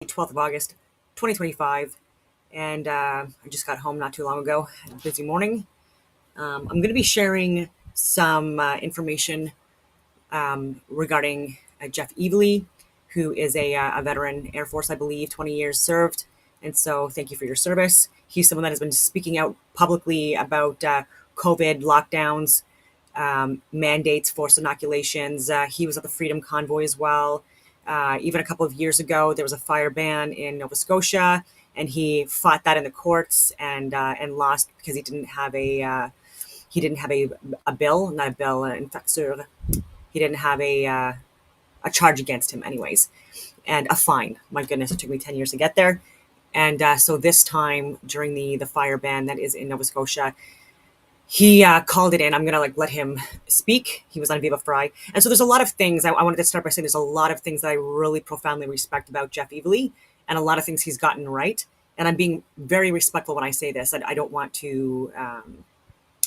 12th of August, 2025. And I just got home not too long ago. Had a busy morning. I'm going to be sharing some information regarding Jeff Evely, who is a veteran Air Force, I believe, 20 years served. And so thank you for your service. He's someone that has been speaking out publicly about COVID lockdowns, mandates, forced inoculations. He was at the Freedom Convoy as well. Even a couple of years ago, there was a fire ban in Nova Scotia, and he fought that in the courts and lost because he didn't have a bill, not a bill, in fact, he didn't have a charge against him, anyways, and a fine. My goodness, it took me 10 years to get there. And so this time during the fire ban that is in Nova Scotia, he called it in. I'm gonna let him speak. He was on Viva Fry, and so there's a lot of things. I wanted to start by saying there's a lot of things that I really profoundly respect about Jeff Evely, and a lot of things he's gotten right. And I'm being very respectful when I say this. I don't want to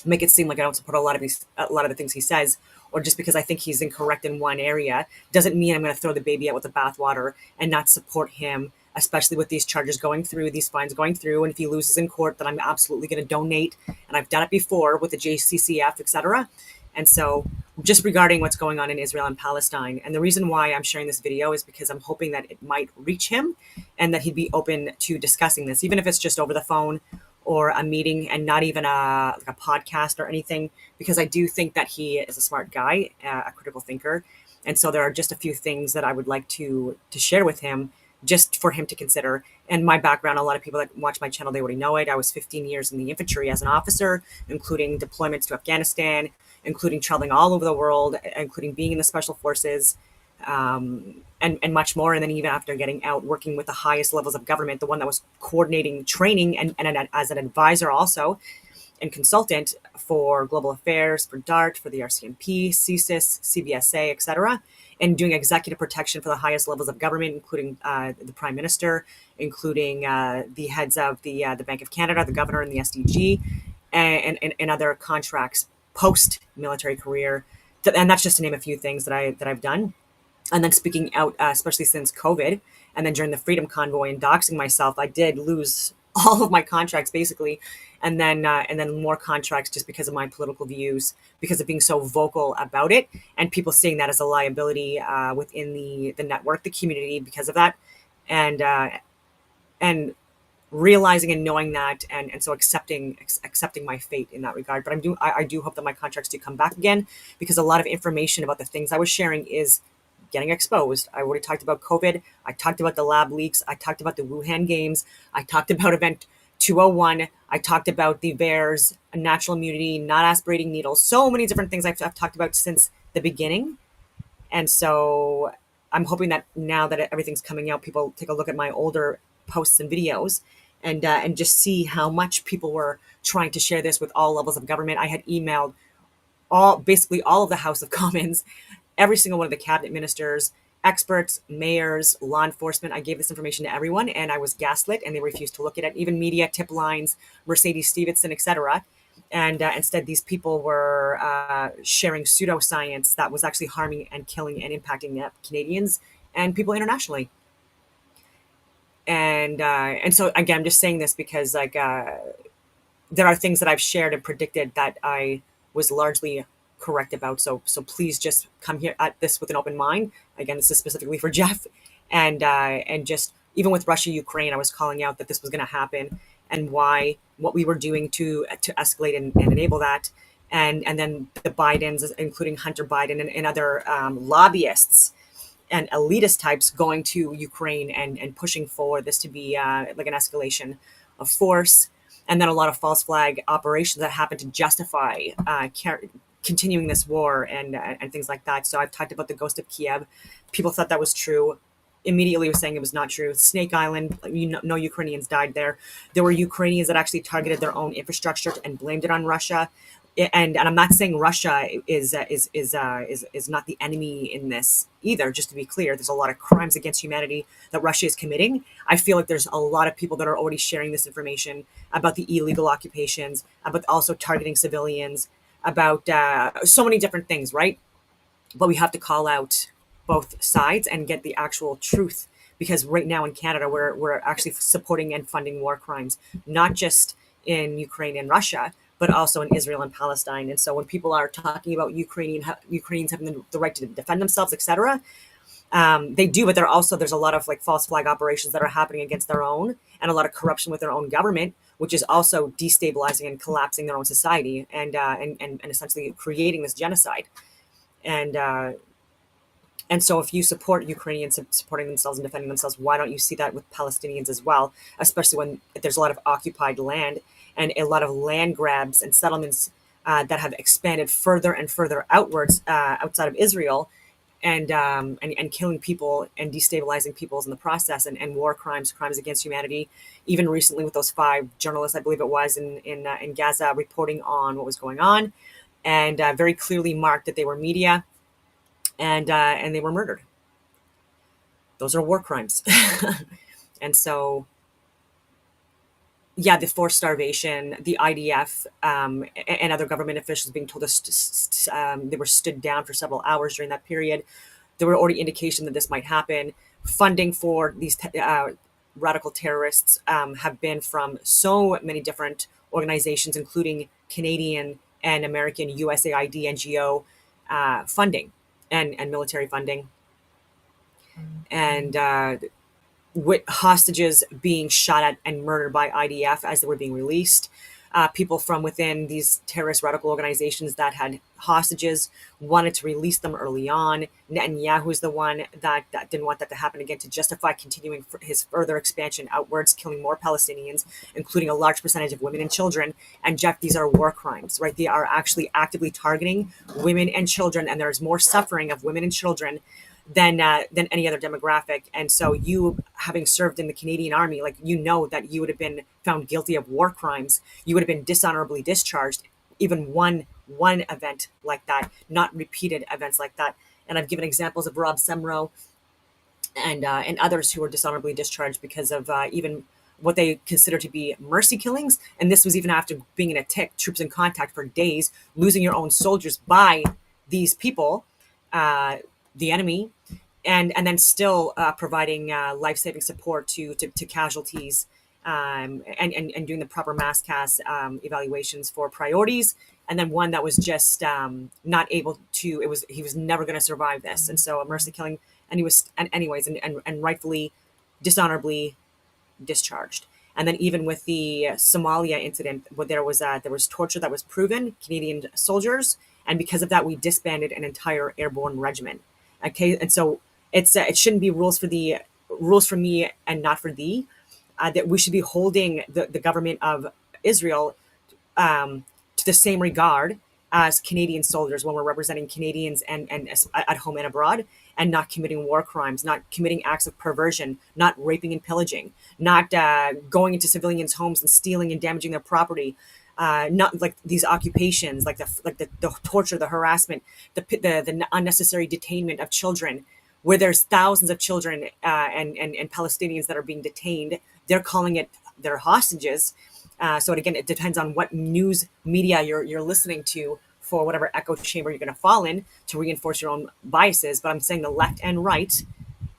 make it seem like I don't support a lot of the things he says, or just because I think he's incorrect in one area doesn't mean I'm going to throw the baby out with the bathwater and not support him, especially with these charges going through, these fines going through. And if he loses in court, then I'm absolutely going to donate. And I've done it before with the JCCF, etc. And so just regarding what's going on in Israel and Palestine, and the reason why I'm sharing this video is because I'm hoping that it might reach him and that he'd be open to discussing this, even if it's just over the phone or a meeting and not even a podcast or anything, because I do think that he is a smart guy, a critical thinker. And so there are just a few things that I would like to share with him just for him to consider. And my background, a lot of people that watch my channel, they already know it. I was 15 years in the infantry as an officer, including deployments to Afghanistan, including traveling all over the world, including being in the special forces, and much more. And then even after getting out, working with the highest levels of government, the one that was coordinating training and as an advisor also and consultant for global affairs, for DART, for the RCMP, CSIS, CBSA, etc., and doing executive protection for the highest levels of government, including the Prime Minister, including the heads of the Bank of Canada, the governor, and the SDG, and other contracts post-military career. And that's just to name a few things that I've done. And then speaking out, especially since COVID, and then during the Freedom Convoy and doxing myself, I did lose all of my contracts basically, and then more contracts just because of my political views, because of being so vocal about it, and people seeing that as a liability within the network, the community, because of that, and realizing and knowing that, and so accepting my fate in that regard. But I do hope that my contracts do come back again, because a lot of information about the things I was sharing is getting exposed. I already talked about COVID. I talked about the lab leaks. I talked about the Wuhan games. I talked about Event 201. I talked about the VAERS, natural immunity, not aspirating needles. So many different things I've talked about since the beginning. And so I'm hoping that now that everything's coming out, people take a look at my older posts and videos and just see how much people were trying to share this with all levels of government. I had emailed basically all of the House of Commons, every single one of the cabinet ministers, experts, mayors, law enforcement. I gave this information to everyone, and I was gaslit, and they refused to look at it. Even media, tip lines, Mercedes Stephenson, etc. And instead, these people were sharing pseudoscience that was actually harming and killing and impacting Canadians and people internationally. And so again, I'm just saying this because there are things that I've shared and predicted that I was largely correct about. So please just come here at this with an open mind. Again, this is specifically for Jeff, and just even with Russia, Ukraine, I was calling out that this was going to happen, and what we were doing to escalate and enable that, and then the Bidens, including Hunter Biden and other lobbyists and elitist types going to Ukraine and pushing for this to be like an escalation of force. And then a lot of false flag operations that happen to justify continuing this war and things like that. So I've talked about the Ghost of Kiev. People thought that was true. Immediately was saying it was not true. Snake Island, no Ukrainians died there. There were Ukrainians that actually targeted their own infrastructure and blamed it on Russia. And I'm not saying Russia is not the enemy in this either. Just to be clear, there's a lot of crimes against humanity that Russia is committing. I feel like there's a lot of people that are already sharing this information about the illegal occupations, about also targeting civilians, about so many different things, right? But we have to call out both sides and get the actual truth because right now in Canada we're actually supporting and funding war crimes, not just in Ukraine and Russia, but also in Israel and Palestine. And so when people are talking about Ukrainians having the right to defend themselves, etc., they do, but there's a lot of like false flag operations that are happening against their own, and a lot of corruption with their own government, which is also destabilizing and collapsing their own society, and essentially creating this genocide. And and so if you support Ukrainians supporting themselves and defending themselves, why don't you see that with Palestinians as well? Especially when there's a lot of occupied land and a lot of land grabs and settlements that have expanded further and further outwards outside of Israel, and killing people and destabilizing peoples in the process, and war crimes, crimes against humanity. Even recently, with those 5 journalists, I believe it was in Gaza, reporting on what was going on, and very clearly marked that they were media, and they were murdered. Those are war crimes. And so, yeah, the forced starvation, the IDF, and other government officials being told they were stood down for several hours during that period. There were already indication that this might happen. Funding for these radical terrorists have been from so many different organizations, including Canadian and American USAID NGO funding and military funding. And with hostages being shot at and murdered by IDF as they were being released. People from within these terrorist radical organizations that had hostages wanted to release them early on. Netanyahu is the one that didn't want that to happen again, to justify continuing his further expansion outwards, killing more Palestinians, including a large percentage of women and children. And Jeff, these are war crimes, right? They are actually actively targeting women and children, and there's more suffering of women and children than any other demographic. And so you, having served in the Canadian Army, like, you know that you would have been found guilty of war crimes. You would have been dishonorably discharged, even one event like that, not repeated events like that. And I've given examples of Rob Semro and others who were dishonorably discharged because of even what they consider to be mercy killings. And this was even after being in a tick, troops in contact for days, losing your own soldiers by these people, the enemy, and then still providing life-saving support to casualties, and doing the proper mass cast evaluations for priorities. And then one that was just not able to, he was never going to survive this. And so a mercy killing, and he was, and anyways, and rightfully dishonorably discharged. And then even with the Somalia incident, where there was torture that was proven, Canadian soldiers, and because of that, we disbanded an entire airborne regiment. Okay, and so it shouldn't be rules for me and not for thee. That we should be holding the government of Israel to the same regard as Canadian soldiers when we're representing Canadians and at home and abroad, and not committing war crimes, not committing acts of perversion, not raping and pillaging, not going into civilians' homes and stealing and damaging their property. Not like these occupations, like the torture, the harassment, the unnecessary detainment of children, where there's thousands of children and Palestinians that are being detained. They're calling it their hostages. So again, it depends on what news media you're listening to for whatever echo chamber you're going to fall in to reinforce your own biases. But I'm saying the left and right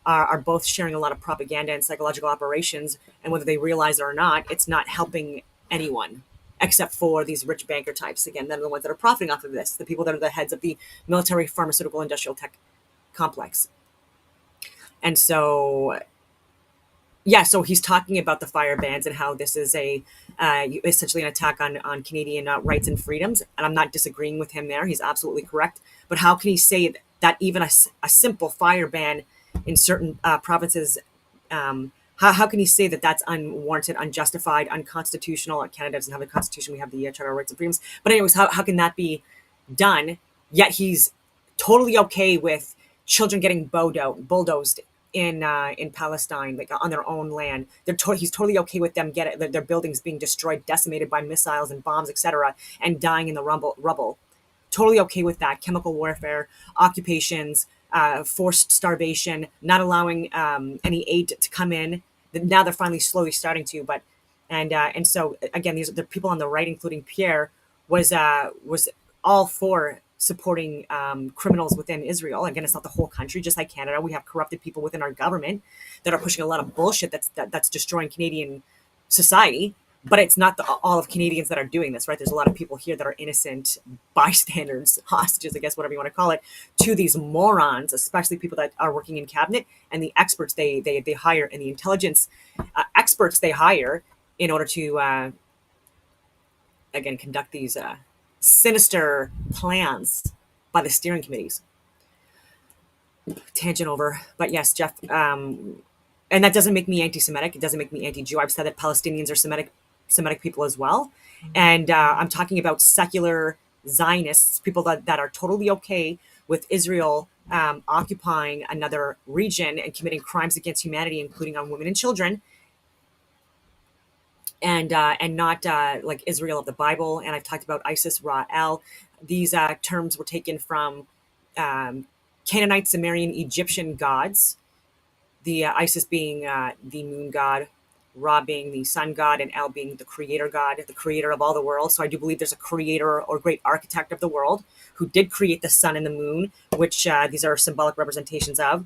are both sharing a lot of propaganda and psychological operations, and whether they realize it or not, it's not helping anyone, except for these rich banker types. Again, they're the ones that are profiting off of this, the people that are the heads of the military, pharmaceutical, industrial tech complex. And so, yeah, so he's talking about the fire bans and how this is essentially an attack on Canadian rights and freedoms. And I'm not disagreeing with him there. He's absolutely correct. But how can he say that even a simple fire ban in certain provinces, how can he say that that's unwarranted, unjustified, unconstitutional? Canada doesn't have a constitution. We have the Charter of Rights and Freedoms. But anyways, how can that be done? Yet he's totally okay with children getting bulldozed in Palestine, like on their own land. He's totally okay with them their buildings being destroyed, decimated by missiles and bombs, etc., and dying in the rubble. Totally okay with that. Chemical warfare, occupations, forced starvation, not allowing any aid to come in. Now they're finally slowly starting to, but and so again, the people on the right, including Pierre, was all for supporting criminals within Israel. Again, it's not the whole country. Just like Canada, we have corrupted people within our government that are pushing a lot of bullshit that's destroying Canadian society. But it's not all of Canadians that are doing this, right? There's a lot of people here that are innocent bystanders, hostages, I guess, whatever you want to call it, to these morons, especially people that are working in cabinet and the experts they hire and the intelligence experts they hire in order to again conduct these sinister plans by the steering committees. Tangent over, but yes, Jeff. And that doesn't make me anti-Semitic. It doesn't make me anti-Jew. I've said that Palestinians are Semitic people as well, and I'm talking about secular Zionists, people that are totally okay with Israel occupying another region and committing crimes against humanity, including on women and children, and not like Israel of the Bible. And I've talked about ISIS, Ra-El. These terms were taken from Canaanite, Sumerian, Egyptian gods. The Isis being the moon god, Ra being the sun god, and El being the creator god, the creator of all the world. So I do believe there's a creator or great architect of the world who did create the sun and the moon, which these are symbolic representations of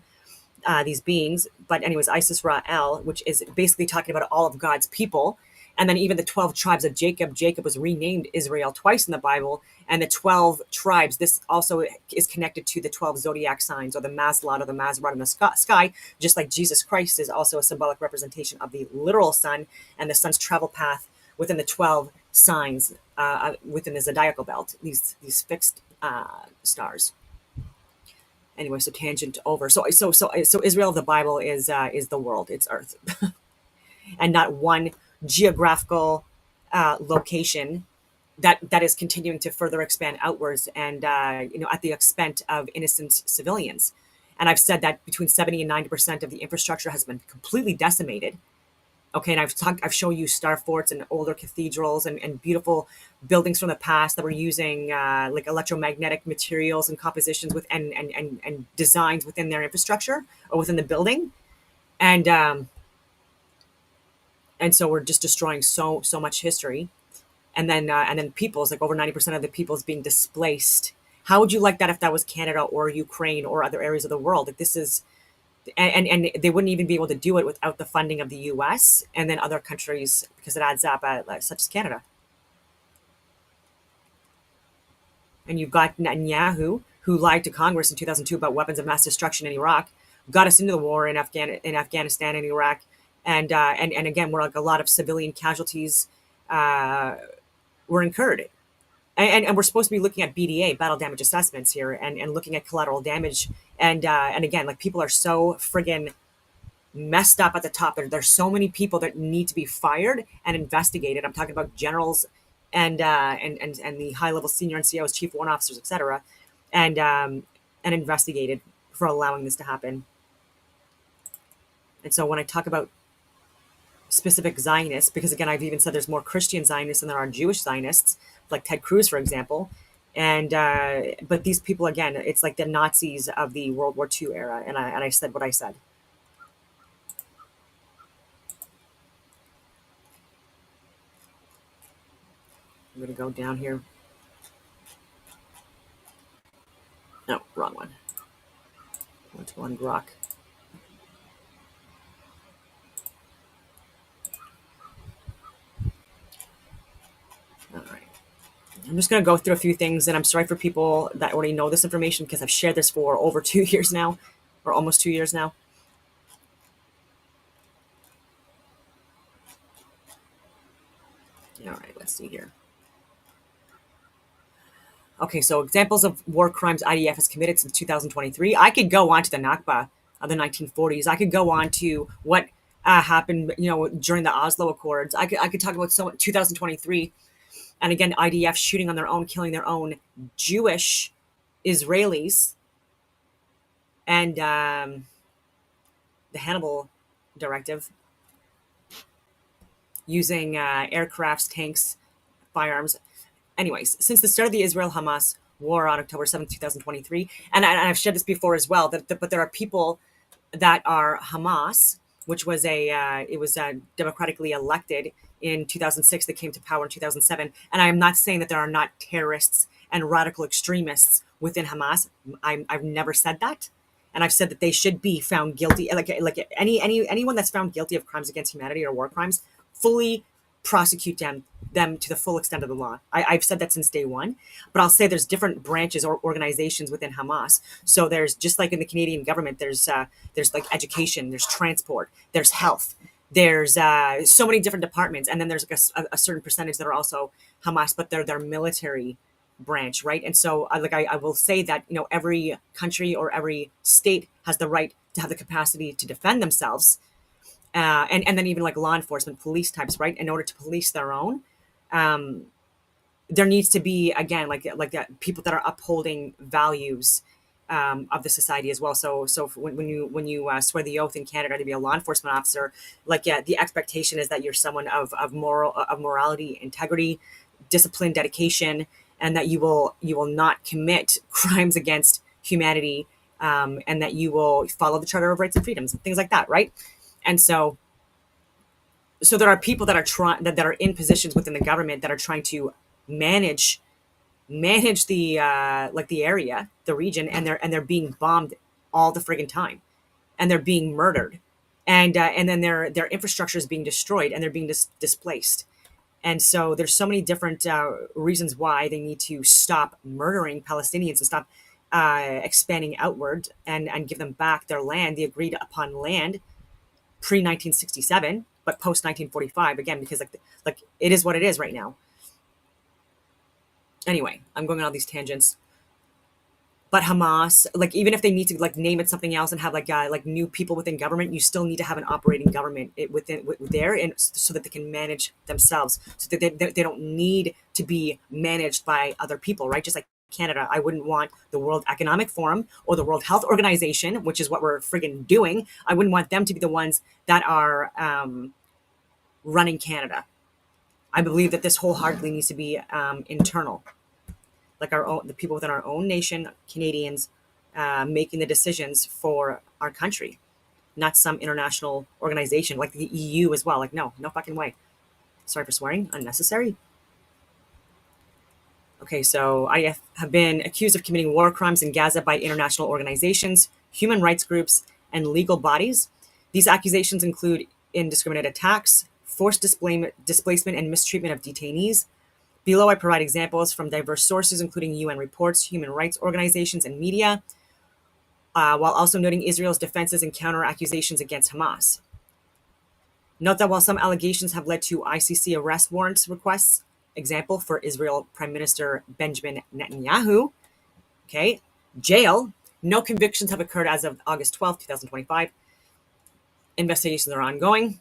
these beings. But anyways, Isis, Ra, El, which is basically talking about all of God's people. And then even the 12 tribes of Jacob. Jacob was renamed Israel twice in the Bible. And the 12 tribes, this also is connected to the 12 zodiac signs, or the Mazlot or the Mazrat in the sky, just like Jesus Christ is also a symbolic representation of the literal sun and the sun's travel path within the 12 signs within the zodiacal belt, these fixed stars. Anyway, so tangent over. So Israel of the Bible is the world, it's Earth, and not one geographical location that is continuing to further expand outwards and at the expense of innocent civilians. And I've said that between 70 and 90% of the infrastructure has been completely decimated. Okay, and I've shown you star forts and older cathedrals and beautiful buildings from the past that were using like electromagnetic materials and compositions with and designs within their infrastructure or within the building, and so we're just destroying so much history, and then people's, like over 90% of the people's being displaced. How would you like that if that was Canada or Ukraine or other areas of the world? Like this is, and they wouldn't even be able to do it without the funding of the U.S. and then other countries, because it adds up, such as Canada. And you've got Netanyahu, who lied to Congress in 2002 about weapons of mass destruction in Iraq, got us into the war in Afghanistan and Iraq, and again, where like a lot of civilian casualties were incurred. And we're supposed to be looking at BDA, battle damage assessments here, and looking at collateral damage. And again, like people are so friggin' messed up at the top. There's so many people that need to be fired and investigated. I'm talking about generals and the high level senior NCOs, chief warrant officers, etc., and investigated for allowing this to happen. And so when I talk about specific Zionists, because again, I've even said there's more Christian Zionists than there are Jewish Zionists, like Ted Cruz, for example. And but these people, again, it's like the Nazis of the World War II era. And I said what I said. I'm going to go down here. No, wrong one. Went to one Grok. All right. I'm just going to go through a few things, and I'm sorry for people that already know this information because I've shared this for over 2 years now, or almost 2 years now. All right, let's see here. Okay, so examples of war crimes IDF has committed since 2023. I could go on to the Nakba of the 1940s. I could go on to what happened, during the Oslo Accords. I could talk about 2023, and again, IDF shooting on their own, killing their own Jewish Israelis, and the Hannibal Directive, using aircrafts, tanks, firearms. Anyways, since the start of the Israel-Hamas war on October 7th, 2023, and I've shared this before as well, but there are people that are Hamas which was it was democratically elected in 2006, that came to power in 2007. And I am not saying that there are not terrorists and radical extremists within Hamas. I've never said that, and I've said that they should be found guilty. Like anyone that's found guilty of crimes against humanity or war crimes, fully prosecute them to the full extent of the law. I've said that since day one, but I'll say there's different branches or organizations within Hamas. So there's, just like in the Canadian government, there's like education, there's transport, there's health, there's so many different departments, and then there's like a certain percentage that are also Hamas, but they're their military branch, right? And so I will say that, every country or every state has the right to have the capacity to defend themselves, and then even like law enforcement, police types, right? In order to police their own, um, there needs to be, again, like that, people that are upholding values of the society as well. So when you swear the oath in Canada to be a law enforcement officer, like, yeah, the expectation is that you're someone of morality, integrity, discipline, dedication, and that you will not commit crimes against humanity, and that you will follow the Charter of Rights and Freedoms and things like that, right? And so there are people that are trying that are in positions within the government that are trying to manage the like the area, the region, and they're being bombed all the friggin' time, and they're being murdered, and then their infrastructure is being destroyed, and they're being displaced. And so there's so many different reasons why they need to stop murdering Palestinians and stop expanding outward, and give them back their land, the agreed upon land, pre 1967, but post 1945, again, because like it is what it is right now. Anyway, I'm going on all these tangents. But Hamas, like, even if they need to like name it something else and have like new people within government, you still need to have an operating government there, and so that they can manage themselves, so that they don't need to be managed by other people, right? Just like Canada, I wouldn't want the World Economic Forum or the World Health Organization, which is what we're friggin' doing. I wouldn't want them to be the ones that are running Canada. I believe that this wholeheartedly needs to be internal, like the people within our own nation, Canadians, making the decisions for our country, not some international organization like the EU as well. Like, no fucking way. Sorry for swearing, unnecessary. Okay, so IDF have been accused of committing war crimes in Gaza by international organizations, human rights groups, and legal bodies. These accusations include indiscriminate attacks, forced displacement, and mistreatment of detainees. Below, I provide examples from diverse sources, including UN reports, human rights organizations, and media, while also noting Israel's defenses and counter-accusations against Hamas. Note that while some allegations have led to ICC arrest warrants requests, example for Israel Prime Minister Benjamin Netanyahu, okay, jail, no convictions have occurred as of August 12th, 2025. Investigations are ongoing,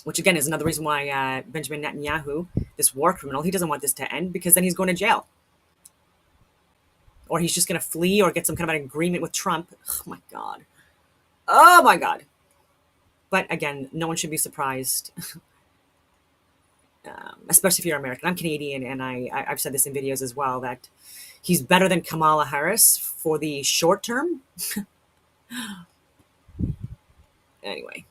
which again is another reason why Benjamin Netanyahu, this war criminal, he doesn't want this to end, because then he's going to jail. Or he's just going to flee or get some kind of an agreement with Trump. Oh my God. Oh my God. But again, no one should be surprised, especially if you're American. I'm Canadian, and I've said this in videos as well, that he's better than Kamala Harris for the short term. Anyway.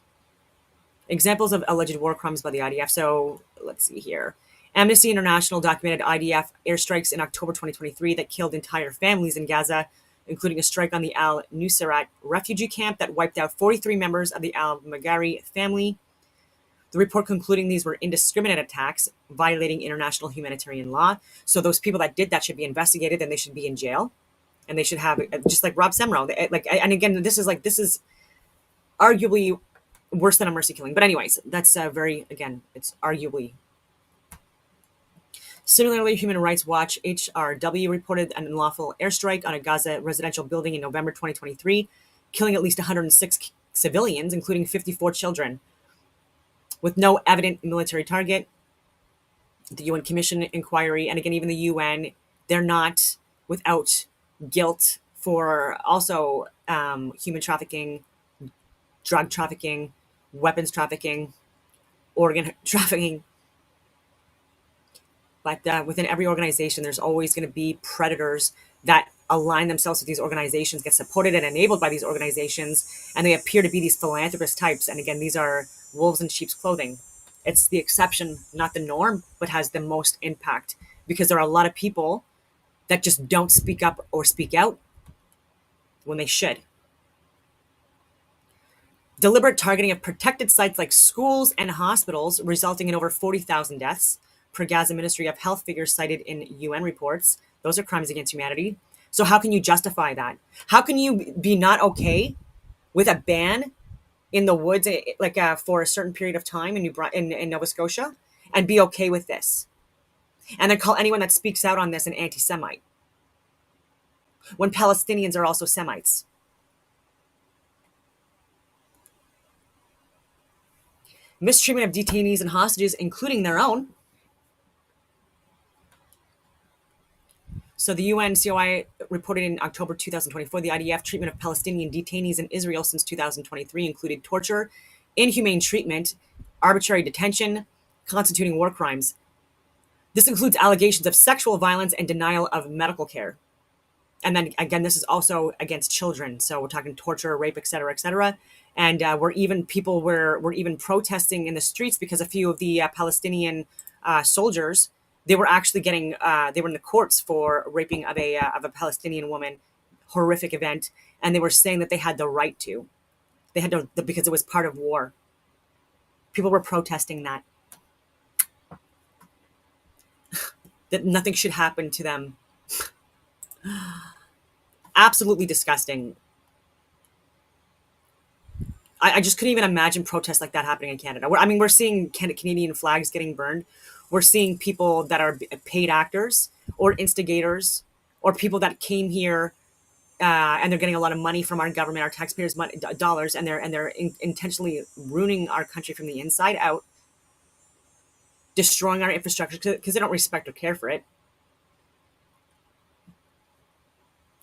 Examples of alleged war crimes by the IDF. So let's see here. Amnesty International documented IDF airstrikes in October 2023 that killed entire families in Gaza, including a strike on the Al Nusayrat refugee camp that wiped out 43 members of the Al Maghari family. The report concluding these were indiscriminate attacks violating international humanitarian law. So those people that did that should be investigated, and they should be in jail, and they should have, just like Rob Semrau. And again, this is arguably worse than a mercy killing. But anyways, that's it's arguably. Similarly, Human Rights Watch HRW reported an unlawful airstrike on a Gaza residential building in November 2023, killing at least 106 civilians, including 54 children. With no evident military target, the UN Commission inquiry, and again, even the UN, they're not without guilt for also human trafficking, drug trafficking, weapons trafficking, organ trafficking. But within every organization, there's always going to be predators that align themselves with these organizations, get supported and enabled by these organizations, and they appear to be these philanthropist types. And again, these are wolves in sheep's clothing. It's the exception, not the norm, but has the most impact because there are a lot of people that just don't speak up or speak out when they should. Deliberate targeting of protected sites like schools and hospitals, resulting in over 40,000 deaths, per Gaza Ministry of Health figures cited in UN reports. Those are crimes against humanity. So how can you justify that? How can you be not okay with a ban in the woods, for a certain period of time in Nova Scotia, and be okay with this, and then call anyone that speaks out on this an anti-Semite, when Palestinians are also Semites? Mistreatment of detainees and hostages, including their own. So the UNCOI reported in October 2024, the IDF treatment of Palestinian detainees in Israel since 2023 included torture, inhumane treatment, arbitrary detention, constituting war crimes. This includes allegations of sexual violence and denial of medical care. And then again, this is also against children. So we're talking torture, rape, et cetera, et cetera. And we're even protesting in the streets because a few of the Palestinian soldiers, they were actually they were in the courts for raping of a Palestinian woman, horrific event, and they were saying that they had the right to, because it was part of war. People were protesting that nothing should happen to them. Absolutely disgusting. I just couldn't even imagine protests like that happening in Canada. We're seeing Canadian flags getting burned. We're seeing people that are paid actors or instigators or people that came here and they're getting a lot of money from our government, our taxpayers' dollars, and they're intentionally ruining our country from the inside out, destroying our infrastructure because they don't respect or care for it.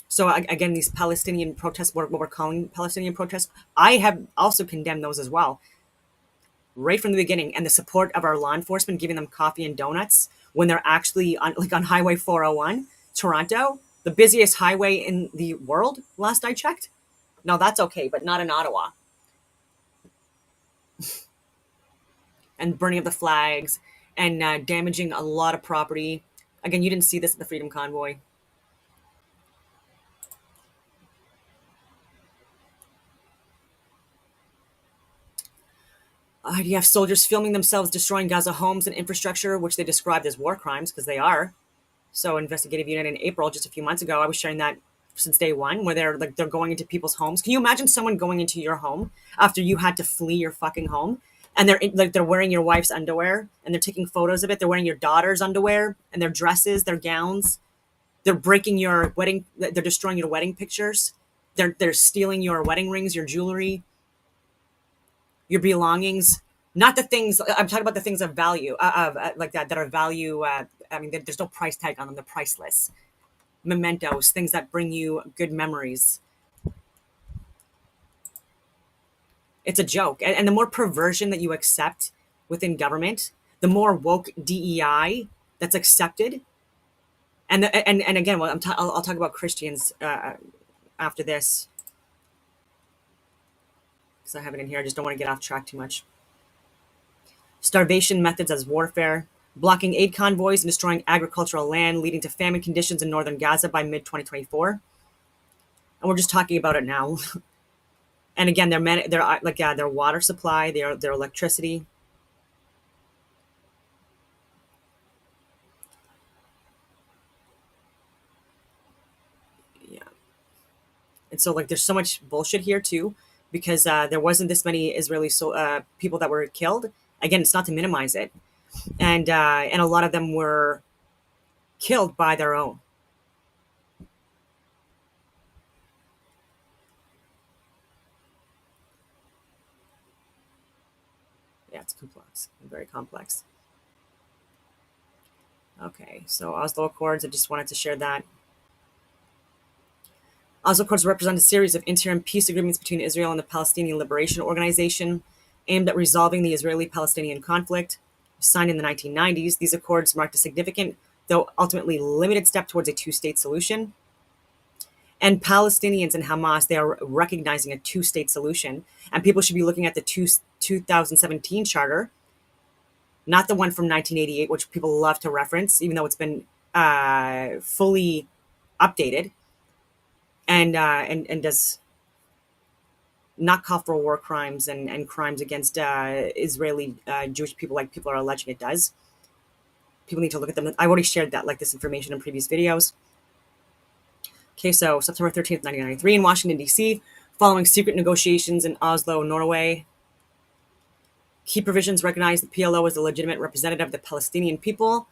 So again, these Palestinian protests, what we're calling Palestinian protests, I have also condemned those as well, right from the beginning. And the support of our law enforcement, giving them coffee and donuts when they're actually on Highway 401, Toronto, the busiest highway in the world, last I checked. No, that's okay, but not in Ottawa. And burning of the flags and damaging a lot of property. Again, you didn't see this at the Freedom Convoy. You have soldiers filming themselves destroying Gaza homes and infrastructure, which they described as war crimes, because they are. So, investigative unit in April, just a few months ago, I was sharing that since day one, where they're going into people's homes. Can you imagine someone going into your home after you had to flee your fucking home, and they're wearing your wife's underwear, and they're taking photos of it. They're wearing your daughter's underwear and their dresses, their gowns. They're breaking your wedding. They're destroying your wedding pictures. They're stealing your wedding rings, your jewelry, your belongings, not the things. I'm talking about the things of value, like that are value. There's no price tag on them. They're priceless. Mementos, things that bring you good memories. It's a joke, and the more perversion that you accept within government, the more woke DEI that's accepted. And again, well, I'll talk about Christians after this, because I have it in here. I just don't want to get off track too much. Starvation methods as warfare, blocking aid convoys and destroying agricultural land, leading to famine conditions in northern Gaza by mid-2024. And we're just talking about it now. And again, their water supply, their electricity. Yeah. And so there's so much bullshit here too, because there wasn't this many Israeli people that were killed. Again, it's not to minimize it, and a lot of them were killed by their own. Yeah, it's complex, very complex. Okay, so Oslo Accords. I just wanted to share that. Oslo Accords represent a series of interim peace agreements between Israel and the Palestinian Liberation Organization aimed at resolving the Israeli-Palestinian conflict. Signed in the 1990s, these accords marked a significant, though ultimately limited, step towards a two-state solution. And Palestinians and Hamas, they are recognizing a two-state solution. And people should be looking at the 2017 charter, not the one from 1988, which people love to reference, even though it's been fully updated and does not call for war crimes and crimes against Israeli Jewish people like people are alleging it does. People need to look at them. I already shared that, like, this information in previous videos. Okay, so September 13th, 1993 in Washington, D.C., following secret negotiations in Oslo, Norway. Key provisions recognize the PLO as the legitimate representative of the Palestinian people,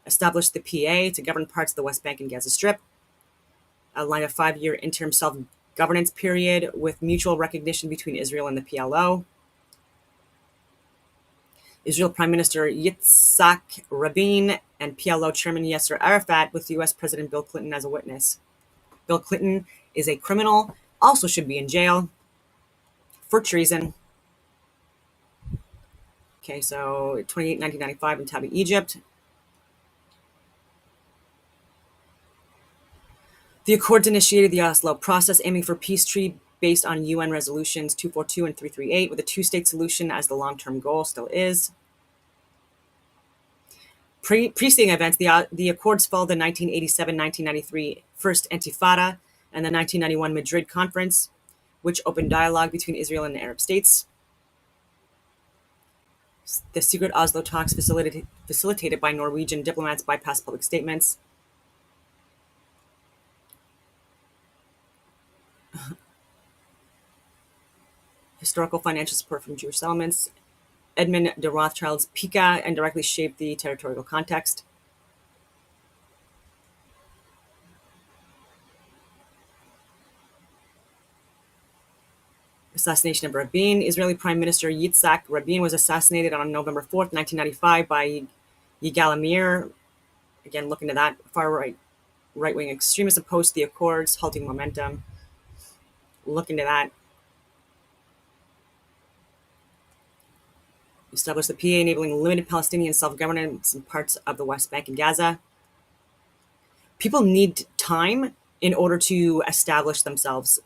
established the PA to govern parts of the West Bank and Gaza Strip, outlined a 5-year interim self-governance period with mutual recognition between Israel and the PLO. Israel Prime Minister Yitzhak Rabin and PLO Chairman Yasser Arafat with U.S. President Bill Clinton as a witness. Bill Clinton is a criminal, also should be in jail for treason. Okay, so 1995 in Taba, Egypt. The Accords initiated the Oslo process, aiming for peace treaty based on UN resolutions 242 and 338, with a two-state solution as the long-term goal, still is. Preceding events, the Accords followed the 1987-1993 First Intifada and the 1991 Madrid Conference, which opened dialogue between Israel and the Arab states. The secret Oslo talks facilitated by Norwegian diplomats bypassed public statements. Historical financial support from Jewish settlements. Edmund de Rothschild's Pica indirectly shaped the territorial context. Assassination of Rabin. Israeli Prime Minister Yitzhak Rabin was assassinated on November 4th, 1995 by Yigal Amir. Again, look into that. Right-wing extremists opposed the Accords, halting momentum. Look into that. Established the PA, enabling limited Palestinian self-governance in parts of the West Bank and Gaza. People need time in order to establish themselves.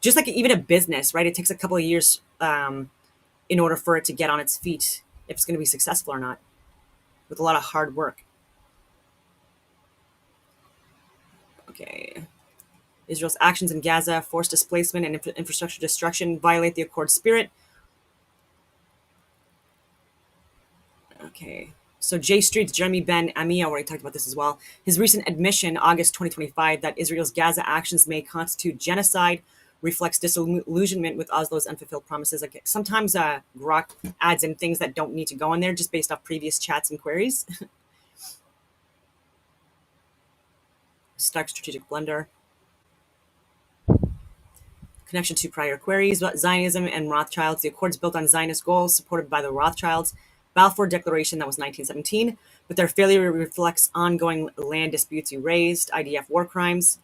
Just like even a business, right? It takes a couple of years in order for it to get on its feet, if it's going to be successful or not, with a lot of hard work. Okay. Israel's actions in Gaza, forced displacement and infrastructure destruction violate the Accord spirit. Okay. So J Street's Jeremy Ben Ami already talked about this as well. His recent admission, August 2025, that Israel's Gaza actions may constitute genocide reflects disillusionment with Oslo's unfulfilled promises. Like, sometimes Grok adds in things that don't need to go in there just based off previous chats and queries. Stark strategic blunder. Connection to prior queries about Zionism and Rothschilds. The Accords built on Zionist goals supported by the Rothschilds. Balfour Declaration, that was 1917, but their failure reflects ongoing land disputes erased, IDF war crimes,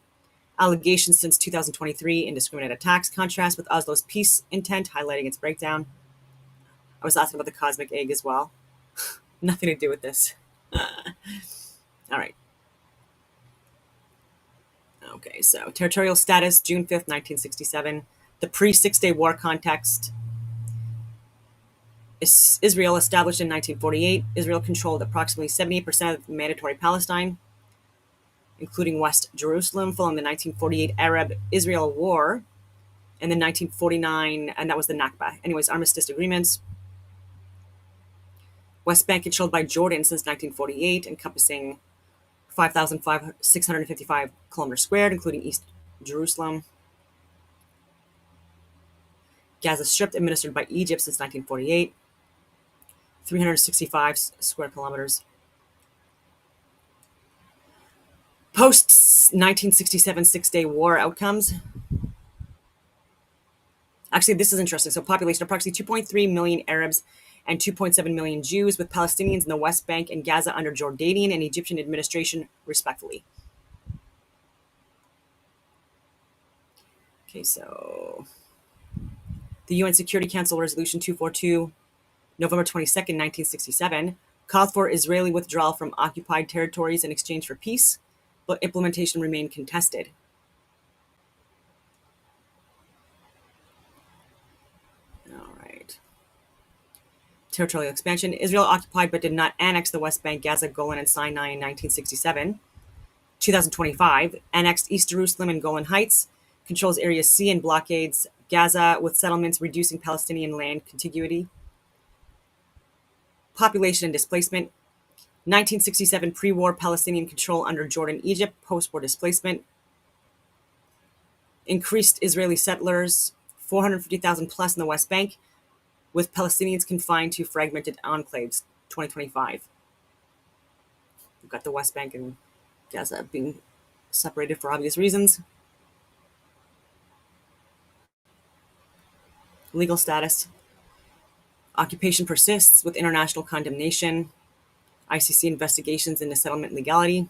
allegations since 2023, indiscriminate attacks, contrast with Oslo's peace intent, highlighting its breakdown. I was asking about the cosmic egg as well. Nothing to do with this. All right. Okay, so territorial status, June 5th, 1967. The pre-Six-Day War context. Israel established in 1948. Israel controlled approximately 78% of mandatory Palestine, including West Jerusalem, following the 1948 Arab-Israel War, and then 1949, and that was the Nakba. Anyways, armistice agreements. West Bank controlled by Jordan since 1948, encompassing 5,655 kilometers squared, including East Jerusalem. Gaza Strip administered by Egypt since 1948, 365 square kilometers. Post 1967 Six-Day War outcomes. Actually, this is interesting. So population, approximately 2.3 million Arabs and 2.7 million Jews, with Palestinians in the West Bank and Gaza under Jordanian and Egyptian administration, respectively. Okay, so the UN Security Council Resolution 242, November 22nd, 1967, called for Israeli withdrawal from occupied territories in exchange for peace, but implementation remained contested. Territorial expansion. Israel occupied but did not annex the West Bank, Gaza, Golan, and Sinai in 1967. 2025, annexed East Jerusalem and Golan Heights, controls Area C and blockades Gaza with settlements, reducing Palestinian land contiguity. Population and displacement. 1967 pre-war Palestinian control under Jordan, Egypt, post-war displacement. Increased Israeli settlers, 450,000 plus in the West Bank, with Palestinians confined to fragmented enclaves, 2025. We've got the West Bank and Gaza being separated for obvious reasons. Legal status. Occupation persists with international condemnation. ICC investigations into settlement legality.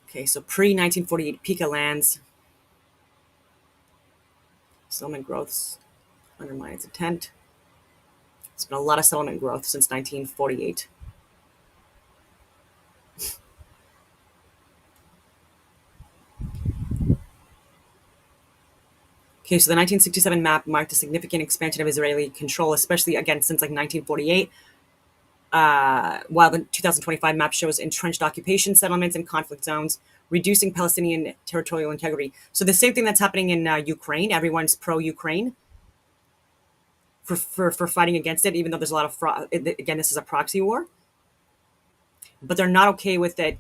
Okay, so pre-1948 Pika lands. Settlement growths undermine its intent. There's been a lot of settlement growth since 1948. Okay, so the 1967 map marked a significant expansion of Israeli control, especially again since like 1948. While the 2025 map shows entrenched occupation settlements and conflict zones, reducing Palestinian territorial integrity. So the same thing that's happening in Ukraine. Everyone's pro-Ukraine for fighting against it, even though there's a lot of fraud. Again, this is a proxy war, but they're not okay with it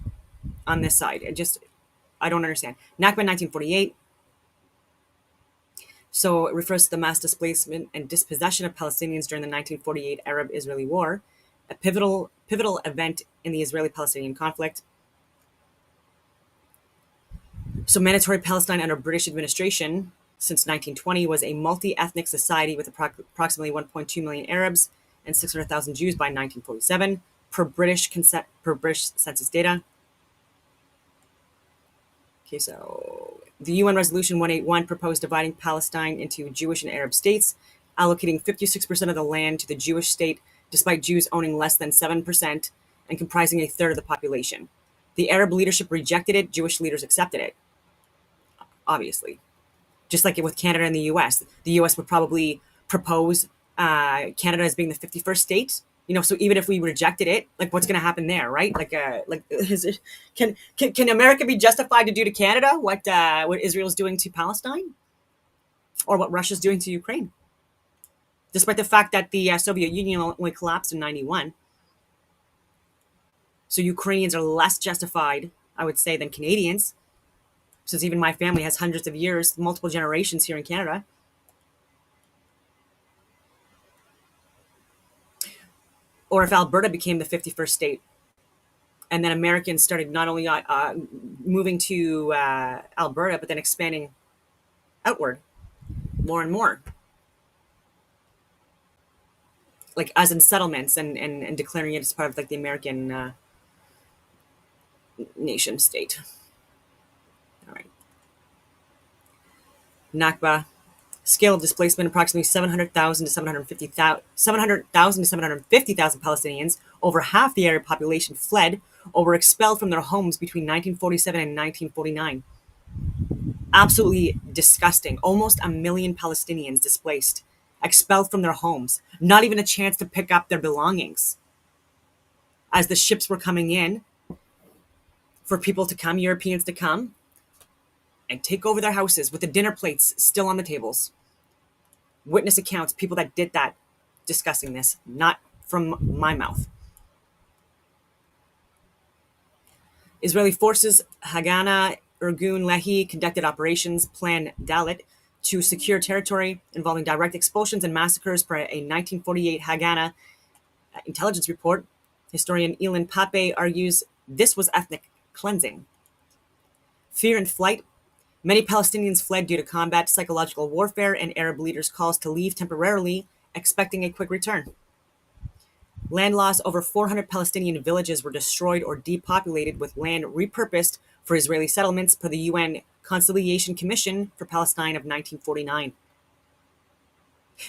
on this side. I don't understand. Nakba 1948. So it refers to the mass displacement and dispossession of Palestinians during the 1948 Arab-Israeli War, a pivotal event in the Israeli-Palestinian conflict. So mandatory Palestine under British administration since 1920 was a multi-ethnic society with approximately 1.2 million Arabs and 600,000 Jews by 1947, per British census data. Okay, so the UN Resolution 181 proposed dividing Palestine into Jewish and Arab states, allocating 56% of the land to the Jewish state, despite Jews owning less than 7% and comprising a third of the population. The Arab leadership rejected it, Jewish leaders accepted it, obviously. Just like with Canada and the US. The US would probably propose Canada as being the 51st state. So even if we rejected it, like what's going to happen there, right? Can America be justified to do to Canada what Israel's doing to Palestine, or what Russia's doing to Ukraine? Despite the fact that the Soviet Union only collapsed in 91. So Ukrainians are less justified, I would say, than Canadians, since even my family has hundreds of years, multiple generations here in Canada. Or if Alberta became the 51st state, and then Americans started not only moving to Alberta, but then expanding outward more and more. Like as in settlements and declaring it as part of like the American nation state. All right. Nakba. Scale of displacement, approximately 700,000 to 750,000 Palestinians, over half the Arab population, fled or were expelled from their homes between 1947 and 1949. Absolutely disgusting. Almost 1 million Palestinians displaced, expelled from their homes, not even a chance to pick up their belongings. As the ships were coming in for people to come, Europeans to come, and take over their houses with the dinner plates still on the tables. Witness accounts, people that did that, discussing this, not from my mouth. Israeli forces, Haganah, Irgun Lehi, conducted operations Plan Dalet to secure territory involving direct expulsions and massacres per a 1948 Haganah intelligence report. Historian Ilan Pape argues this was ethnic cleansing. Fear and flight. Many Palestinians fled due to combat, psychological warfare, and Arab leaders' calls to leave temporarily, expecting a quick return. Land loss. Over 400 Palestinian villages were destroyed or depopulated, with land repurposed for Israeli settlements per the UN Conciliation Commission for Palestine of 1949.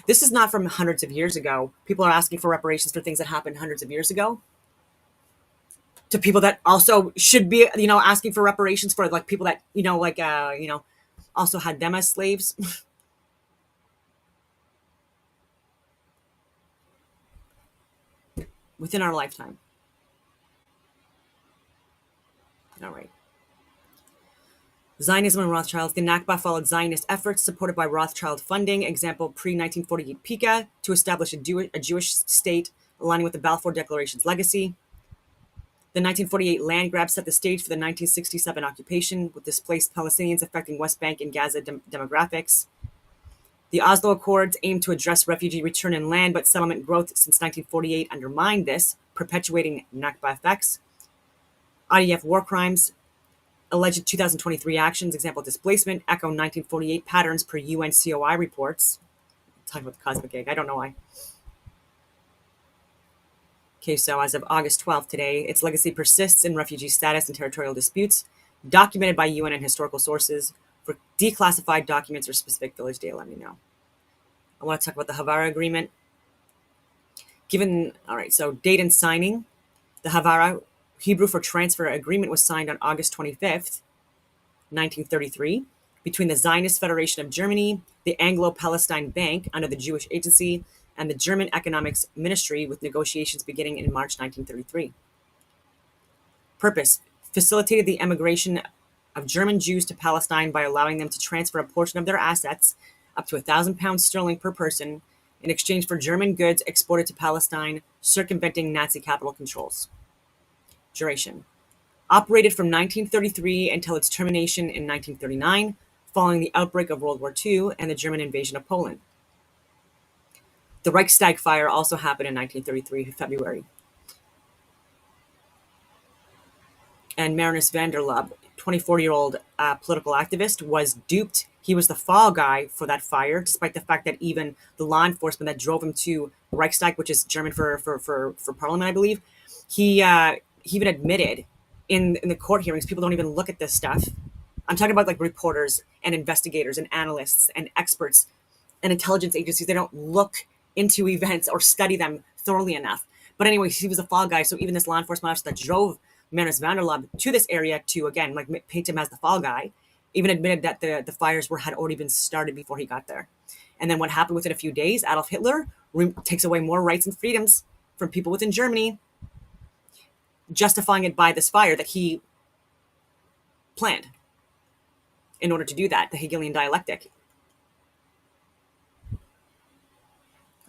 This is not from hundreds of years ago. People are asking for reparations for things that happened hundreds of years ago. To people that also should be, asking for reparations for like people that, also had them as slaves. Within our lifetime. All right. Zionism and Rothschilds. The Nakba followed Zionist efforts supported by Rothschild funding, example pre-1948 PICA, to establish a Jewish state aligning with the Balfour Declaration's legacy. The 1948 land grab set the stage for the 1967 occupation, with displaced Palestinians affecting West Bank and Gaza demographics. The Oslo Accords aimed to address refugee return and land, but settlement growth since 1948 undermined this, perpetuating Nakba effects. IDF war crimes. Alleged 2023 actions, example displacement, echo 1948 patterns per UN COI reports. Talking about the cosmic egg, I don't know why. Okay, so as of August 12th today, its legacy persists in refugee status and territorial disputes, documented by UN and historical sources. For declassified documents or specific village data, let me know. I want to talk about the Havara Agreement. All right, so date and signing. The Havara, Hebrew for transfer agreement, was signed on August 25th, 1933, between the Zionist Federation of Germany, the Anglo-Palestine Bank under the Jewish Agency, and the German Economics Ministry, with negotiations beginning in March 1933. Purpose: facilitated the emigration of German Jews to Palestine by allowing them to transfer a portion of their assets, up to £1,000 per person, in exchange for German goods exported to Palestine, circumventing Nazi capital controls. Duration: operated from 1933 until its termination in 1939, following the outbreak of World War II and the German invasion of Poland. The Reichstag fire also happened in 1933, February. And Marinus van der Lubbe, 24-year-old political activist, was duped. He was the fall guy for that fire, despite the fact that even the law enforcement that drove him to Reichstag, which is German for parliament, I believe, he even admitted in the court hearings, people don't even look at this stuff. I'm talking about like reporters and investigators and analysts and experts and intelligence agencies. They don't look into events or study them thoroughly enough. But anyways, he was a fall guy. So even this law enforcement officer that drove Marinus van der Lubbe to this area to, again, like paint him as the fall guy, even admitted that the fires had already been started before he got there. And then what happened within a few days, Adolf Hitler takes away more rights and freedoms from people within Germany, justifying it by this fire that he planned in order to do that, the Hegelian dialectic.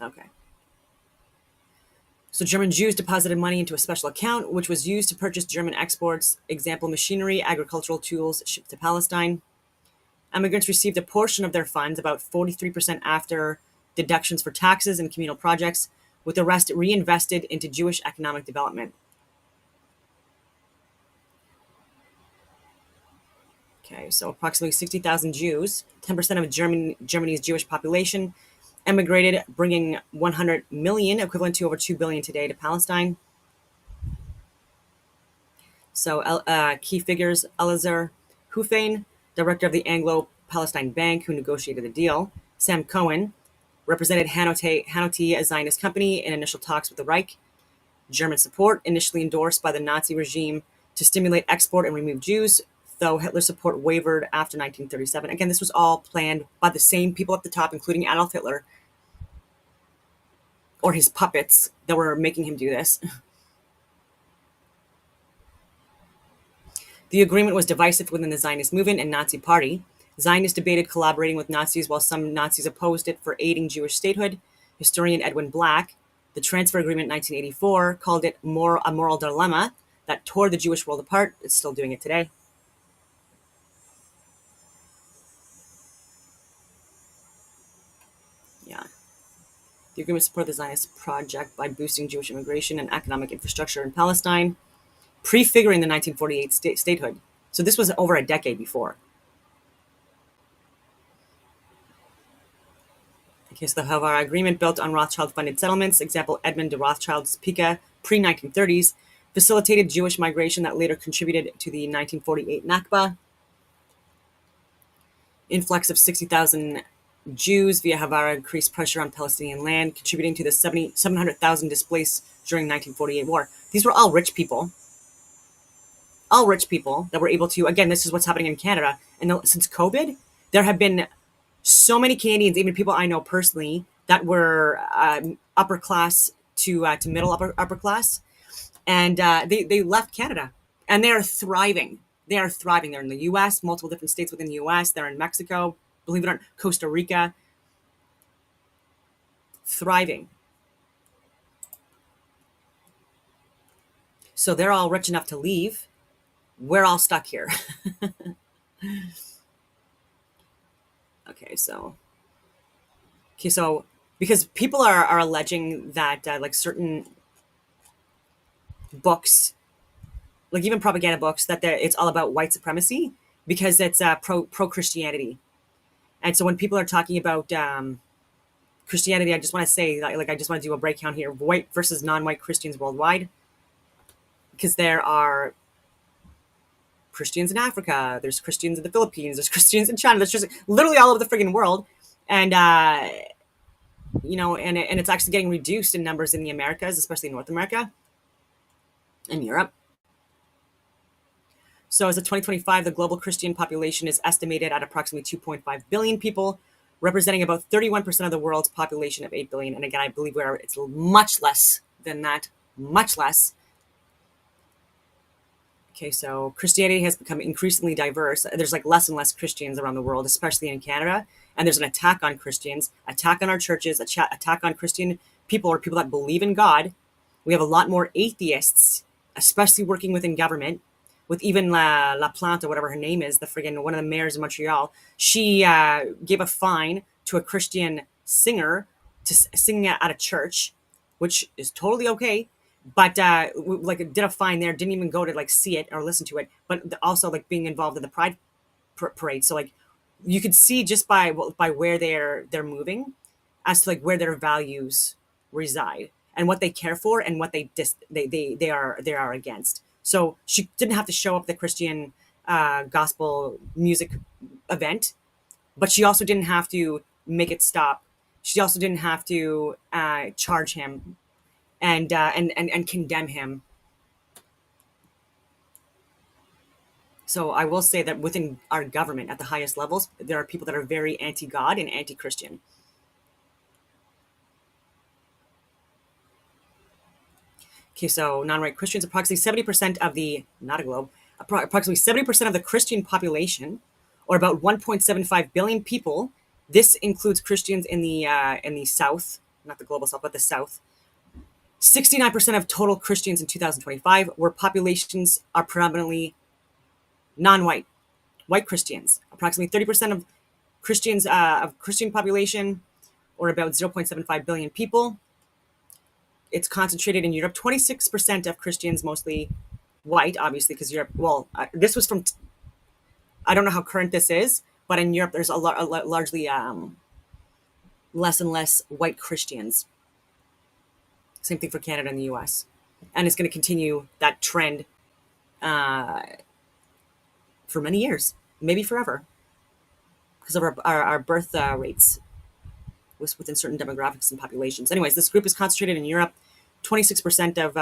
Okay. So German Jews deposited money into a special account, which was used to purchase German exports, example, machinery, agricultural tools shipped to Palestine. Immigrants received a portion of their funds, about 43% after deductions for taxes and communal projects, with the rest reinvested into Jewish economic development. Okay, so approximately 60,000 Jews, 10% of Germany's Jewish population, emigrated, bringing 100 million, equivalent to over 2 billion today, to Palestine. So key figures: Elazar Hufein, director of the Anglo-Palestine Bank, who negotiated the deal. Sam Cohen represented Hanoti, a Zionist company, in initial talks with the Reich. German support, initially endorsed by the Nazi regime to stimulate export and remove Jews, though Hitler's support wavered after 1937. Again, this was all planned by the same people at the top, including Adolf Hitler, or his puppets that were making him do this. The agreement was divisive within the Zionist movement and Nazi party. Zionists debated collaborating with Nazis, while some Nazis opposed it for aiding Jewish statehood. Historian Edwin Black, the transfer agreement in 1984, called it a moral dilemma that tore the Jewish world apart. It's still doing it today. Yeah. The agreement supported the Zionist project by boosting Jewish immigration and economic infrastructure in Palestine, prefiguring the 1948 statehood. So this was over a decade before. Okay, so the Havara Agreement, built on Rothschild-funded settlements, example Edmund de Rothschild's Pica, pre-1930s, facilitated Jewish migration that later contributed to the 1948 Nakba. Influx of 60,000 Jews via Havara increased pressure on Palestinian land, contributing to the 700,000 displaced during the 1948 war. These were all rich people that were able to, again, this is what's happening in Canada. And since COVID, There have been so many Canadians, even people I know personally, that were upper class to middle upper class, and they left Canada, and they are thriving. They are thriving. They're in the U.S., multiple different states within the U.S. They're in Mexico, believe it or not, Costa Rica, thriving. So they're all rich enough to leave. We're all stuck here. Okay, so because people are alleging that like certain books, like even propaganda books, that it's all about white supremacy because it's pro Christianity. And so when people are talking about Christianity, I just want to say, like I just want to do a breakdown here: white versus non-white Christians worldwide, because there are Christians in Africa, there's Christians in the Philippines, there's Christians in China, there's just literally all over the friggin' world, and and it's actually getting reduced in numbers in the Americas, especially North America and Europe. So as of 2025, the global Christian population is estimated at approximately 2.5 billion people, representing about 31% of the world's population of 8 billion. And again, I believe it's much less than that, much less. Okay, so Christianity has become increasingly diverse. There's like less and less Christians around the world, especially in Canada. And there's an attack on Christians, attack on our churches, attack on Christian people or people that believe in God. We have a lot more atheists, especially working within government, with even La Plante, or whatever her name is, the friggin' one of the mayors of Montreal. She gave a fine to a Christian singer to sing at a church, which is totally okay. But like did a fine there, didn't even go to like see it or listen to it, but also like being involved in the Pride parade. So like you could see just by where they're moving, as to like where their values reside and what they care for and what they are against. So she didn't have to show up at the Christian gospel music event, but she also didn't have to make it stop. She also didn't have to charge him and condemn him. So I will say that within our government at the highest levels, there are people that are very anti-God and anti-Christian. Okay, so non-white Christians, approximately 70% of the, not a globe, approximately 70% of the Christian population, or about 1.75 billion people. This includes Christians in the South, not the global South, but the South. 69% of total Christians in 2025, where populations are predominantly non-white, white Christians. Approximately 30% of Christians of Christian population, or about 0.75 billion people. It's concentrated in Europe. 26% of Christians, mostly white, obviously, because Europe. Well, this was from. I don't know how current this is, but in Europe, there's largely less and less white Christians. Same thing for Canada and the U.S., and it's going to continue that trend for many years, maybe forever, because of our birth rates within certain demographics and populations. Anyways, this group is concentrated in Europe. 26% of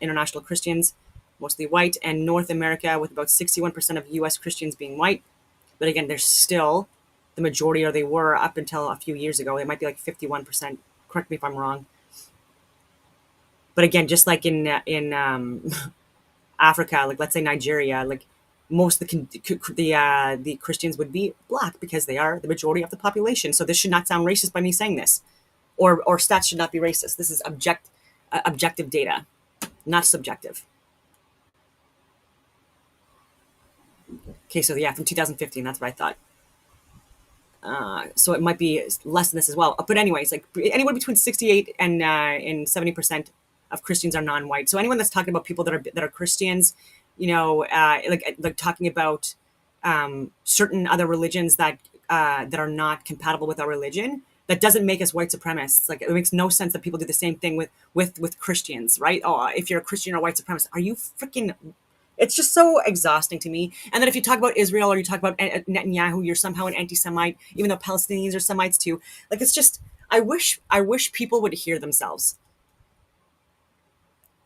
international Christians, mostly white, and North America with about 61% of U.S. Christians being white. But again, they're still the majority, or they were up until a few years ago. It might be like 51%. Correct me if I'm wrong. But again, just like in Africa, like let's say Nigeria, like most of the Christians would be black because they are the majority of the population. So this should not sound racist by me saying this, or stats should not be racist. This is objective data, not subjective. Okay, so yeah, from 2015, that's what I thought. So it might be less than this as well. But anyways, like anywhere between 68 and 70% of Christians are non-white. So anyone that's talking about people that are Christians, like talking about certain other religions that are not compatible with our religion, that doesn't make us white supremacists. Like it makes no sense that people do the same thing with Christians, right? Oh, if you're a Christian or white supremacist, are you freaking? It's just so exhausting to me. And then if you talk about Israel or you talk about Netanyahu, you're somehow an anti-Semite, even though Palestinians are Semites too. Like it's just, I wish people would hear themselves.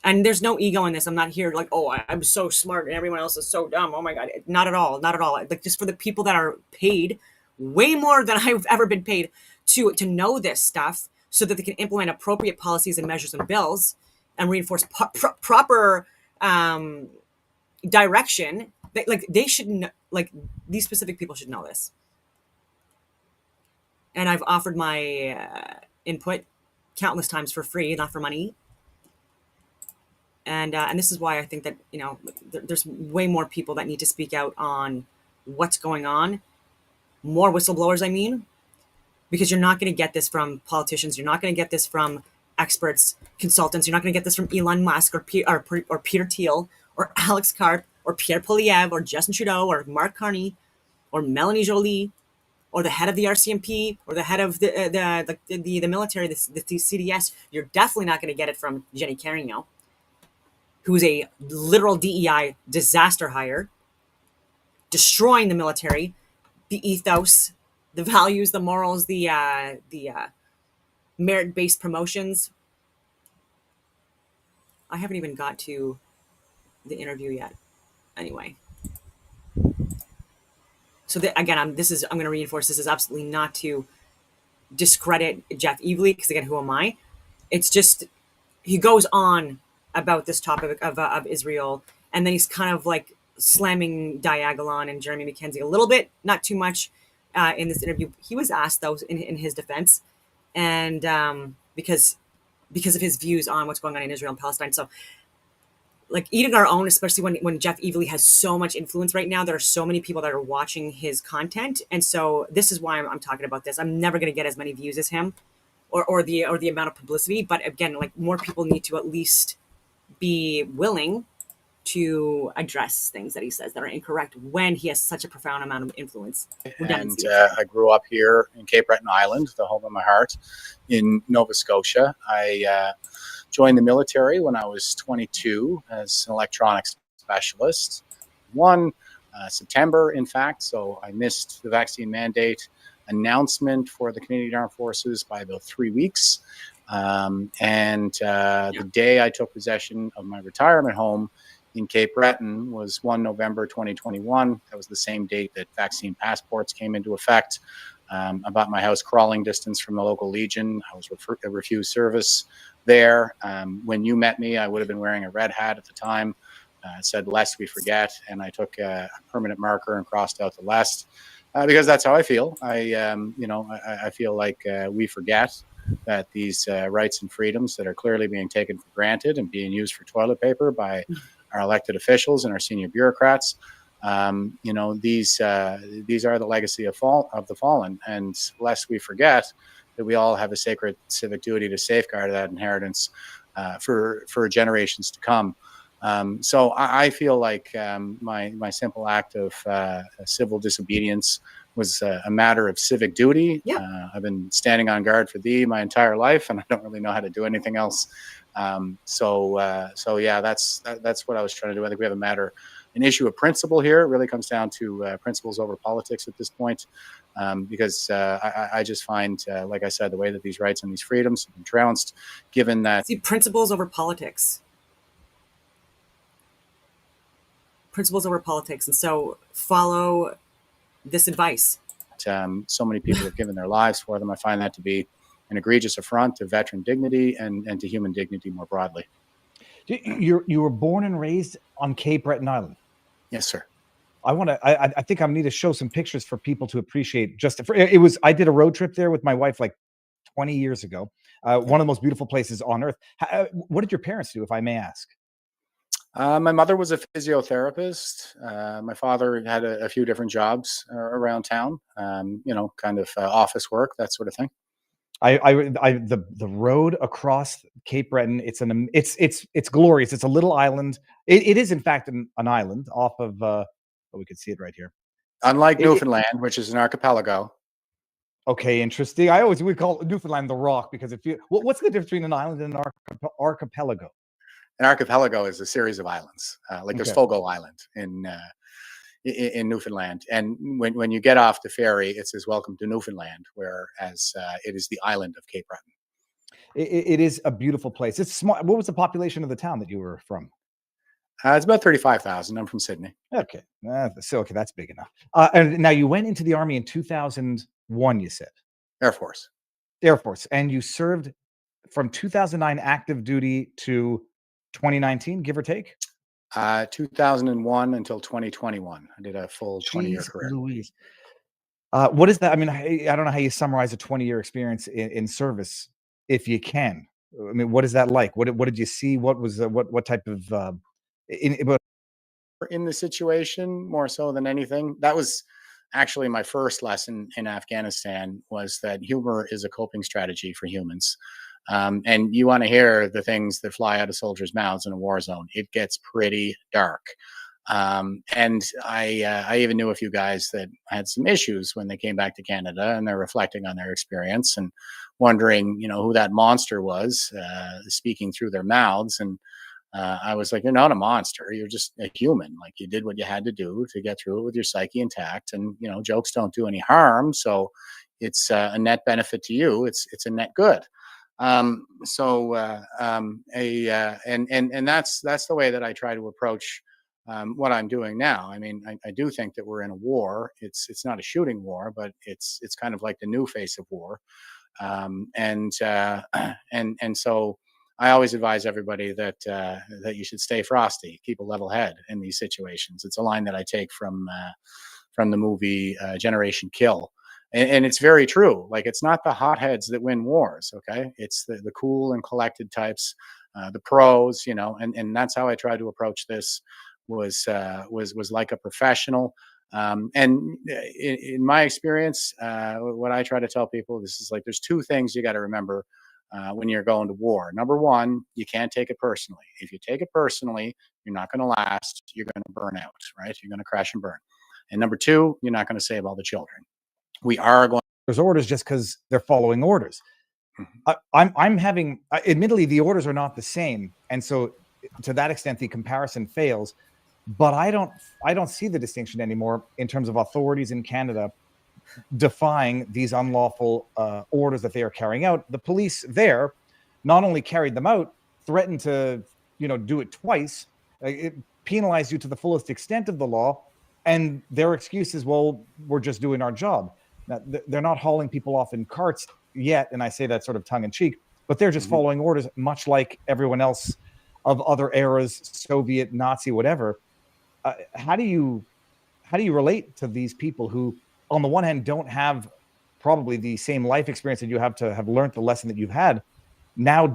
And there's no ego in this. I'm not here like, oh, I'm so smart and everyone else is so dumb. Oh my God. Not at all. Not at all. Like just for the people that are paid way more than I've ever been paid to know this stuff, so that they can implement appropriate policies and measures and bills and reinforce proper um, direction. Like they should know, like these specific people should know this. And I've offered my input countless times for free, not for money. And this is why I think that there's way more people that need to speak out on what's going on, more whistleblowers. I mean, because you're not going to get this from politicians. You're not going to get this from experts, consultants. You're not going to get this from Elon Musk or Peter Thiel or Alex Karp or Pierre Poilievre or Justin Trudeau or Mark Carney or Melanie Joly or the head of the RCMP or the head of the military, the CDS. You're definitely not going to get it from Jenny Carignan, who's a literal DEI disaster hire, destroying the military, the ethos, the values, the morals, the merit-based promotions. I haven't even got to the interview yet. Anyway, so again, I'm going to reinforce this is absolutely not to discredit Jeff Evely, because again, who am I? It's just he goes on about this topic of Israel, and then he's kind of like slamming Diagolon and Jeremy McKenzie a little bit, not too much in this interview. He was asked though in his defense, and because of his views on what's going on in Israel and Palestine. So like eating our own, especially when Jeff Evely has so much influence right now. There are so many people that are watching his content, and so this is why I'm talking about this. I'm never going to get as many views as him, or the amount of publicity. But again, like more people need to at least be willing to address things that he says that are incorrect when he has such a profound amount of influence. And I grew up here in Cape Breton Island, the home of my heart, in Nova Scotia. I joined the military when I was 22 as an electronics specialist. September, in fact, so I missed the vaccine mandate announcement for the Canadian Armed Forces by about 3 weeks. The day I took possession of my retirement home in Cape Breton was 1 November 2021. That was the same date that vaccine passports came into effect. I bought my house crawling distance from the local Legion. I was refused service there. When you met me, I would have been wearing a red hat at the time. It said, "Lest we forget," and I took a permanent marker and crossed out the "lest," because that's how I feel. I feel like we forget that these rights and freedoms that are clearly being taken for granted and being used for toilet paper by our elected officials and our senior bureaucrats, these are the legacy of the fallen, and lest we forget that we all have a sacred civic duty to safeguard that inheritance for generations to come. So I feel like my simple act of civil disobedience was a matter of civic duty. Yeah. I've been standing on guard for thee my entire life, and I don't really know how to do anything else. So yeah, that's what I was trying to do. I think we have an issue of principle here. It really comes down to principles over politics at this point, because I just find, like I said, the way that these rights and these freedoms have been trounced, given that... See, principles over politics. Principles over politics. And so follow this advice. So many people have given their lives for them. I find that to be an egregious affront to veteran dignity and to human dignity more broadly. You were born and raised on Cape Breton Island? Yes, sir. I think I need to show some pictures for people to appreciate. I did a road trip there with my wife like 20 years ago. One of the most beautiful places on earth. What did your parents do, if I may ask? My mother was a physiotherapist. My father had a few different jobs around town, kind of office work, that sort of thing. The road across Cape Breton, it's glorious. It's a little island. It is in fact an island off of we could see it right here. Unlike Newfoundland, which is an archipelago. Okay, interesting. We call Newfoundland the Rock because what's the difference between an island and an archipelago? An archipelago is a series of islands, there's Fogo Island in Newfoundland, and when you get off the ferry, it says "Welcome to Newfoundland," whereas it is the island of Cape Breton. It is a beautiful place. It's small. What was the population of the town that you were from? It's about 35,000. I'm from Sydney. Okay, so okay, that's big enough. And now you went into the army in 2001. You said Air Force. Air Force, and you served from 2009 active duty to 2019, give or take. 2001 until 2021. I did a full 20-year Jeez career. Louise. What is that? I mean, I don't know how you summarize a 20-year experience in service, if you can. I mean, what is that like? What did you see? What was what type of what In the situation more so than anything. That was actually my first lesson in Afghanistan, was that humor is a coping strategy for humans. And you want to hear the things that fly out of soldiers' mouths in a war zone. It gets pretty dark. And I even knew a few guys that had some issues when they came back to Canada, and they're reflecting on their experience and wondering, who that monster was speaking through their mouths. And I was like, you're not a monster. You're just a human. Like, you did what you had to do to get through it with your psyche intact. And, jokes don't do any harm. So it's a net benefit to you. It's a net good. And that's the way that I try to approach what I'm doing now. I mean, I do think that we're in a war. It's not a shooting war, but it's kind of like the new face of war. And so I always advise everybody that you should stay frosty, keep a level head in these situations. It's a line that I take from the movie Generation Kill. And it's very true. Like, it's not the hotheads that win wars. Okay. It's the cool and collected types, the pros, and that's how I try to approach this, was like a professional. And in my experience, what I try to tell people, this is like, there's two things you got to remember when you're going to war. Number one, you can't take it personally. If you take it personally, you're not going to last. You're going to burn out, right? You're going to crash and burn. And number two, you're not going to save all the children. We are going. There's orders just because they're following orders. I'm having, admittedly, the orders are not the same, and so to that extent, the comparison fails. But I don't see the distinction anymore in terms of authorities in Canada defying these unlawful orders that they are carrying out. The police there not only carried them out, threatened to do it twice, it penalized you to the fullest extent of the law, and their excuse is, well, we're just doing our job. Now, they're not hauling people off in carts yet, and I say that sort of tongue in cheek, but they're just following orders, much like everyone else of other eras, Soviet, Nazi, whatever. How do you relate to these people who, on the one hand, don't have probably the same life experience that you have to have learned the lesson that you've had, now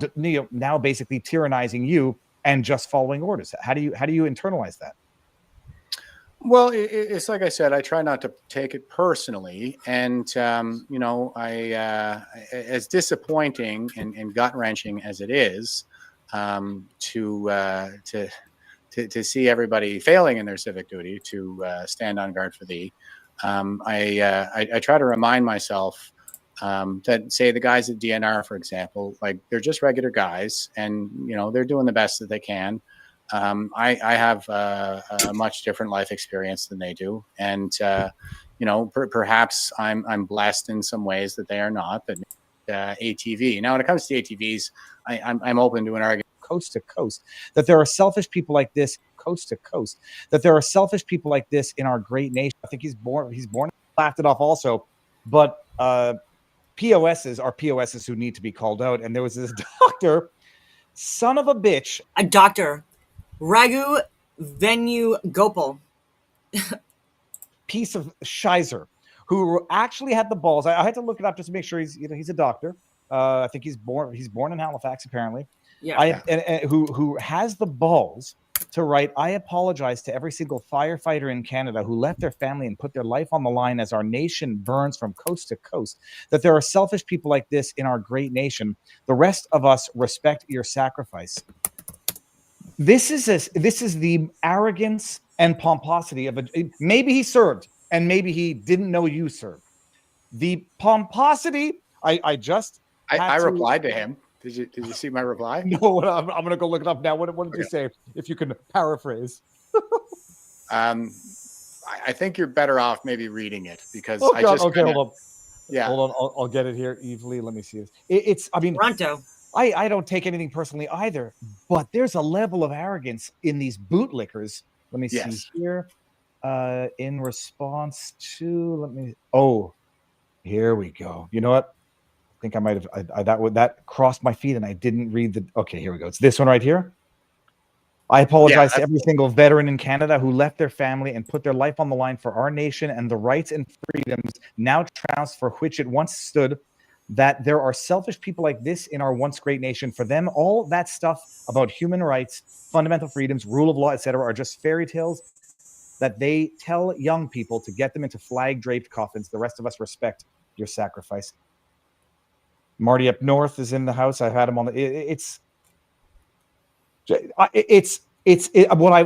basically tyrannizing you and just following orders? How do you internalize that? Well, it's like I said, I try not to take it personally, and as disappointing and gut wrenching as it is, to see everybody failing in their civic duty to stand on guard for thee. I try to remind myself that, say, the guys at DNR, for example, like, they're just regular guys, and they're doing the best that they can. I have a much different life experience than they do, and perhaps I'm blessed in some ways that they are not. That ATV. Now, when it comes to ATVs, I'm open to an argument coast to coast that there are selfish people like this coast to coast. That there are selfish people like this in our great nation. I think he's born. Laughed it off also, but POSs are POSs who need to be called out. And there was this doctor, son of a bitch, A doctor, Raghu Venugopal. piece of shizer, who actually had the balls. I had to look it up just to make sure he's a doctor. I think he's born in Halifax, apparently. Yeah. Who has the balls to write, "I apologize to every single firefighter in Canada who left their family and put their life on the line as our nation burns from coast to coast. That there are selfish people like this in our great nation. The rest of us respect your sacrifice." This is the arrogance and pomposity of maybe he served and maybe he didn't know you served. The pomposity. I replied to him. Did you see my reply? No, I'm going to go look it up now. What did you say? If you can paraphrase. I think you're better off maybe reading it, because hold on. Yeah. Hold on. I'll get it here easily. Let me see this. It's. I mean, Toronto. I don't take anything personally either, but there's a level of arrogance in these bootlickers. Let me see Yes. here. In response to, oh, here we go. You know what? I think I might have, that crossed my feed and I didn't read okay, here we go. It's this one right here. I apologize to every single veteran in Canada who left their family and put their life on the line for our nation and the rights and freedoms now trounced for which it once stood. That there are selfish people like this in our once great nation. For them, all that stuff about human rights, fundamental freedoms, rule of law, etc., are just fairy tales that they tell young people to get them into flag-draped coffins. The rest of us respect your sacrifice. Marty up north is in the house. I've had him on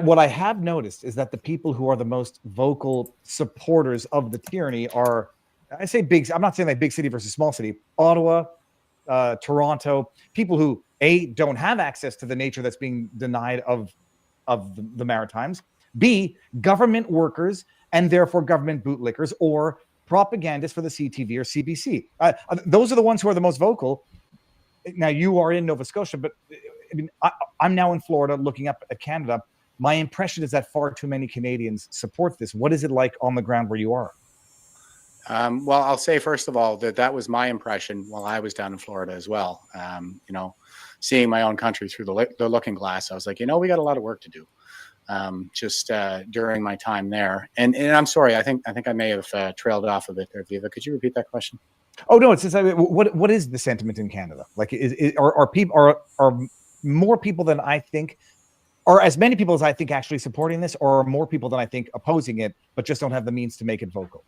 what I have noticed is that the people who are the most vocal supporters of the tyranny are, I say big, I'm not saying like big city versus small city, Ottawa, Toronto, people who don't have access to the nature that's being denied of the Maritimes, B, government workers and therefore government bootlickers or propagandists for the CTV or CBC. Those are the ones who are the most vocal. Now, you are in Nova Scotia, but I mean, I'm now in Florida looking up at Canada. My impression is that far too many Canadians support this. What is it like on the ground where you are? Well, I'll say, first of all, that was my impression while I was down in Florida as well. Seeing my own country through the looking glass, I was like, we got a lot of work to do. Just during my time there, and I'm sorry, I think I may have trailed off a bit there, Viva. Could you repeat that question? Oh no, it's just what is the sentiment in Canada? Like, are people are more people than I think, or as many people as I think actually supporting this, or are more people than I think opposing it, but just don't have the means to make it vocal?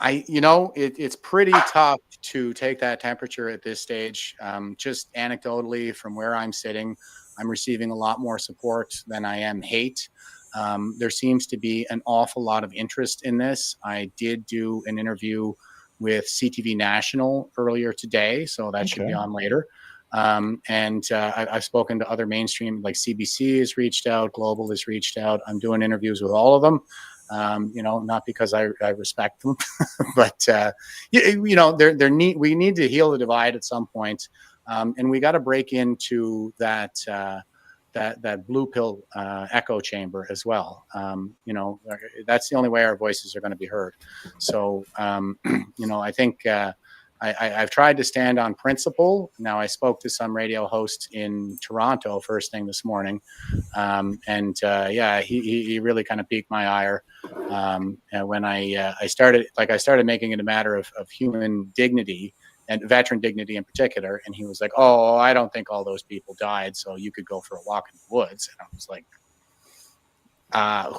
It's pretty tough to take that temperature at this stage. Just anecdotally, from where I'm sitting, I'm receiving a lot more support than I am hate. There seems to be an awful lot of interest in this. I did do an interview with CTV National earlier today, so that should be on later. I've spoken to other mainstream, like CBC has reached out, Global has reached out. I'm doing interviews with all of them. Not because I respect them, but we need to heal the divide at some point. And we got to break into that blue pill echo chamber as well. That's the only way our voices are going to be heard. So, I think I've tried to stand on principle. Now, I spoke to some radio host in Toronto first thing this morning, he really kind of piqued my ire when I started making it a matter of human dignity and veteran dignity in particular. And he was like, "Oh, I don't think all those people died, so you could go for a walk in the woods." And I was like,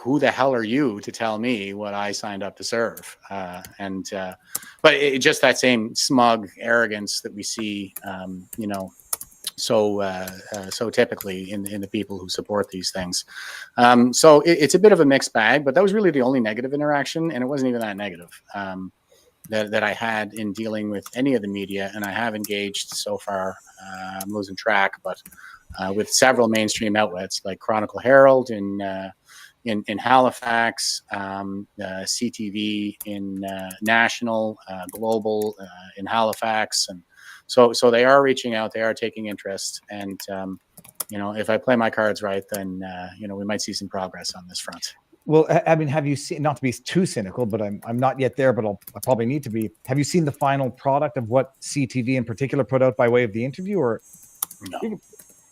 who the hell are you to tell me what I signed up to serve? But just that same smug arrogance that we see, so typically in the people who support these things. So it's a bit of a mixed bag, but that was really the only negative interaction, and it wasn't even that negative that I had in dealing with any of the media, and I have engaged so far. I'm losing track, but with several mainstream outlets like Chronicle Herald in Halifax, CTV in National, Global in Halifax, and so they are reaching out. They are taking interest, and if I play my cards right, then we might see some progress on this front. Well, I mean, have you seen? Not to be too cynical, but I'm not yet there, but I probably need to be. Have you seen the final product of what CTV in particular put out by way of the interview, or? No.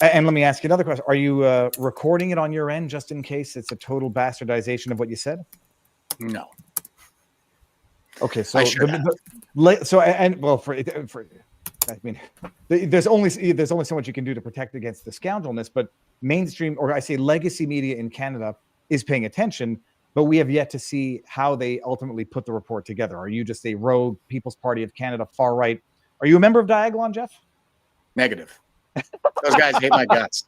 And let me ask you another question. Are you recording it on your end just in case it's a total bastardization of what you said? No. Okay, so there's only so much you can do to protect against the scoundrelness, but mainstream, or I say legacy media in Canada is paying attention, but we have yet to see how they ultimately put the report together. Are you just a rogue People's Party of Canada far right? Are you a member of Diagolon, Jeff? Negative. Those guys hate my guts.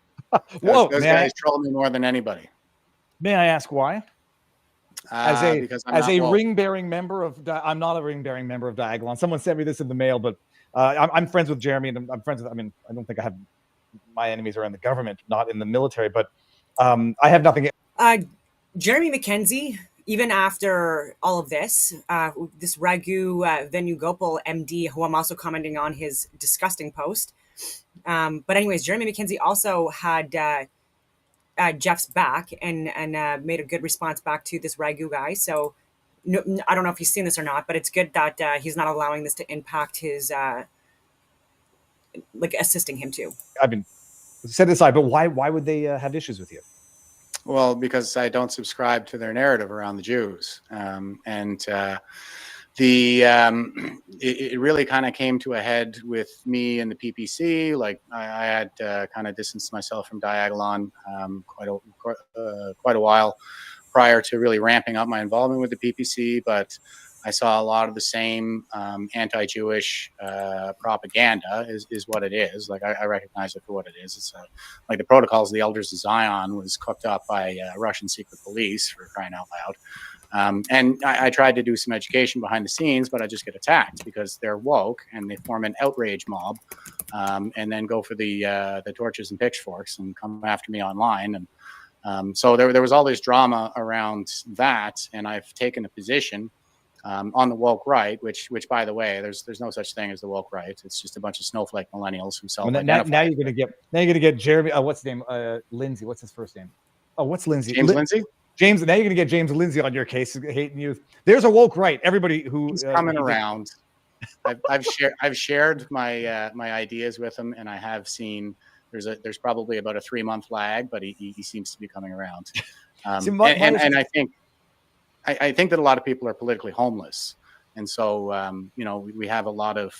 Those guys troll me more than anybody. May I ask why? As a ring-bearing member of, I'm not a ring-bearing member of Diagolon. Someone sent me this in the mail, but I'm friends with Jeremy, and I'm friends with. I mean, I don't think I have my enemies are in the government, not in the military, but I have nothing. Jeremy McKenzie, even after all of this, this Raghu Venugopal MD, who I'm also commenting on his disgusting post, But anyways, Jeremy McKenzie also had Jeff's back and made a good response back to this Ragu guy. So no, I don't know if you've seen this or not, but it's good that he's not allowing this to impact his like assisting him too. I mean, set aside, but why would they have issues with you? Well, because I don't subscribe to their narrative around the Jews, it really kind of came to a head with me and the PPC. Like I had kind of distanced myself from Diagolon quite a while prior to really ramping up my involvement with the PPC, but I saw a lot of the same anti-Jewish propaganda is what it is. Like I recognize it for what it is. It's like the Protocols of the Elders of Zion was cooked up by Russian secret police, for crying out loud. And I tried to do some education behind the scenes, but I just get attacked because they're woke and they form an outrage mob, and then go for the torches and pitchforks and come after me online. And so there was all this drama around that, and I've taken a position on the woke right, which by the way, there's no such thing as the woke right. It's just a bunch of snowflake millennials who self-identify. Now you're gonna get Jeremy. What's his name? Lindsay. What's his first name? Oh, what's Lindsay? James Lindsay. James. Now you're gonna get James Lindsay on your case, hating youth. There's a woke right. Everybody who's coming around. I've shared my my ideas with him, and I have seen there's probably about a 3-month lag, but he seems to be coming around. And I think that a lot of people are politically homeless. And so, we have a lot of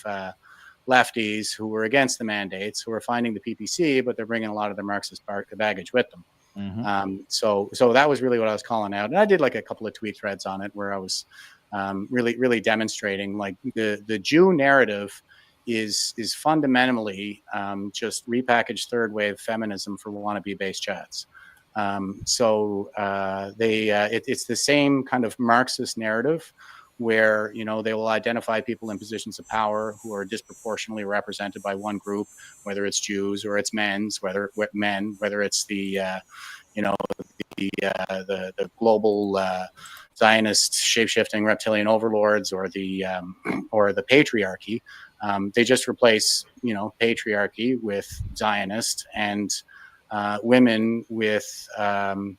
lefties who were against the mandates, who are finding the PPC, but they're bringing a lot of the Marxist baggage with them. Mm-hmm. So that was really what I was calling out. And I did like a couple of tweet threads on it where I was really demonstrating like the Jew narrative is fundamentally just repackaged third wave feminism for wannabe base chads. It's the same kind of Marxist narrative where, they will identify people in positions of power who are disproportionately represented by one group, whether it's Jews or it's whether it's the global Zionist shape-shifting reptilian overlords or the patriarchy. They just replace, patriarchy with Zionist and women with the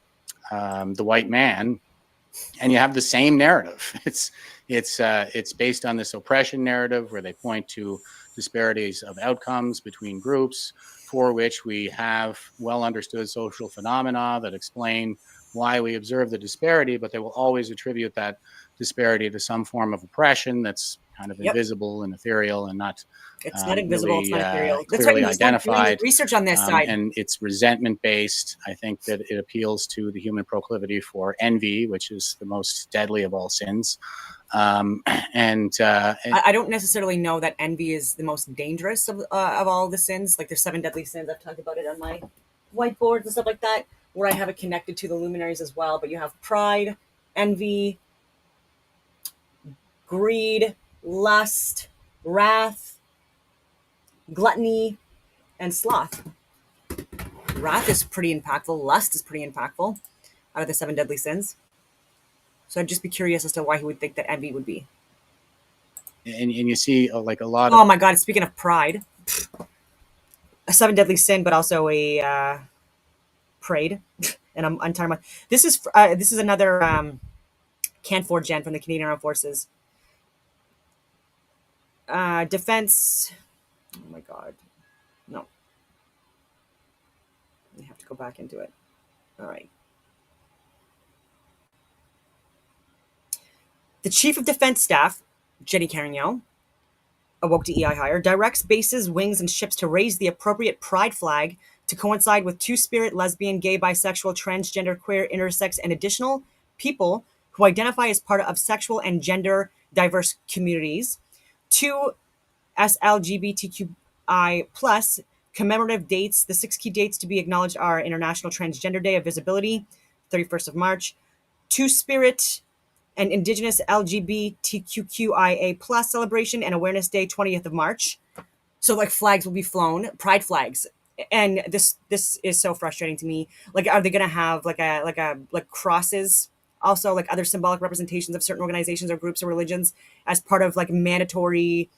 white man, and you have the same narrative. It's based on this oppression narrative where they point to disparities of outcomes between groups, for which we have well understood social phenomena that explain why we observe the disparity, but they will always attribute that disparity to some form of oppression that's kind of invisible and ethereal and not it's not invisible, really, it's not ethereal. That's clearly right, identified. Research on this side. And it's resentment based. I think that it appeals to the human proclivity for envy, which is the most deadly of all sins. I don't necessarily know that envy is the most dangerous of all the sins. Like there's 7 deadly sins. I've talked about it on my whiteboards and stuff like that, where I have it connected to the luminaries as well. But you have pride, envy, greed, lust, wrath, gluttony, and sloth. Wrath is pretty impactful. Lust is pretty impactful out of the 7 deadly sins. So I'd just be curious as to why he would think that envy would be. And you see like a lot of... Oh my God, speaking of pride, a 7 deadly sin, but also a pride. And I'm talking about... This is another Can4 Gen from the Canadian Armed Forces. Defense... Oh my God. No. You have to go back into it. All right. The Chief of Defense Staff, Jenny Carignan, a woke DEI hire, directs bases, wings, and ships to raise the appropriate pride flag to coincide with two-spirit, lesbian, gay, bisexual, transgender, queer, intersex, and additional people who identify as part of sexual and gender diverse communities. 2 SLGBTQI plus commemorative dates. The 6 key dates to be acknowledged are International Transgender Day of Visibility, 31st of March, Two-Spirit and Indigenous LGBTQIA plus celebration and Awareness Day, 20th of March. So like flags will be flown, pride flags. And this is so frustrating to me. Like, are they going to have like crosses, also like other symbolic representations of certain organizations or groups or religions as part of like mandatory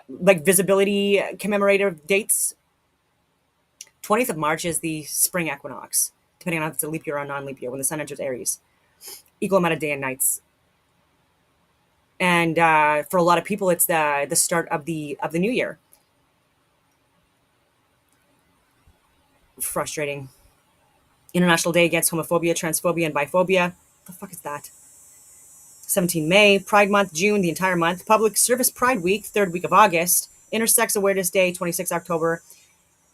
like visibility commemorative dates. 20th of March is the spring equinox, depending on if it's a leap year or non-leap year, when the sun enters Aries. Equal amount of day and nights. And for a lot of people, it's the start of the new year. Frustrating. International Day Against Homophobia, Transphobia, and Biphobia. What the fuck is that? 17 May, Pride Month, June, the entire month. Public Service Pride Week, 3rd week of August. Intersex Awareness Day, 26 October.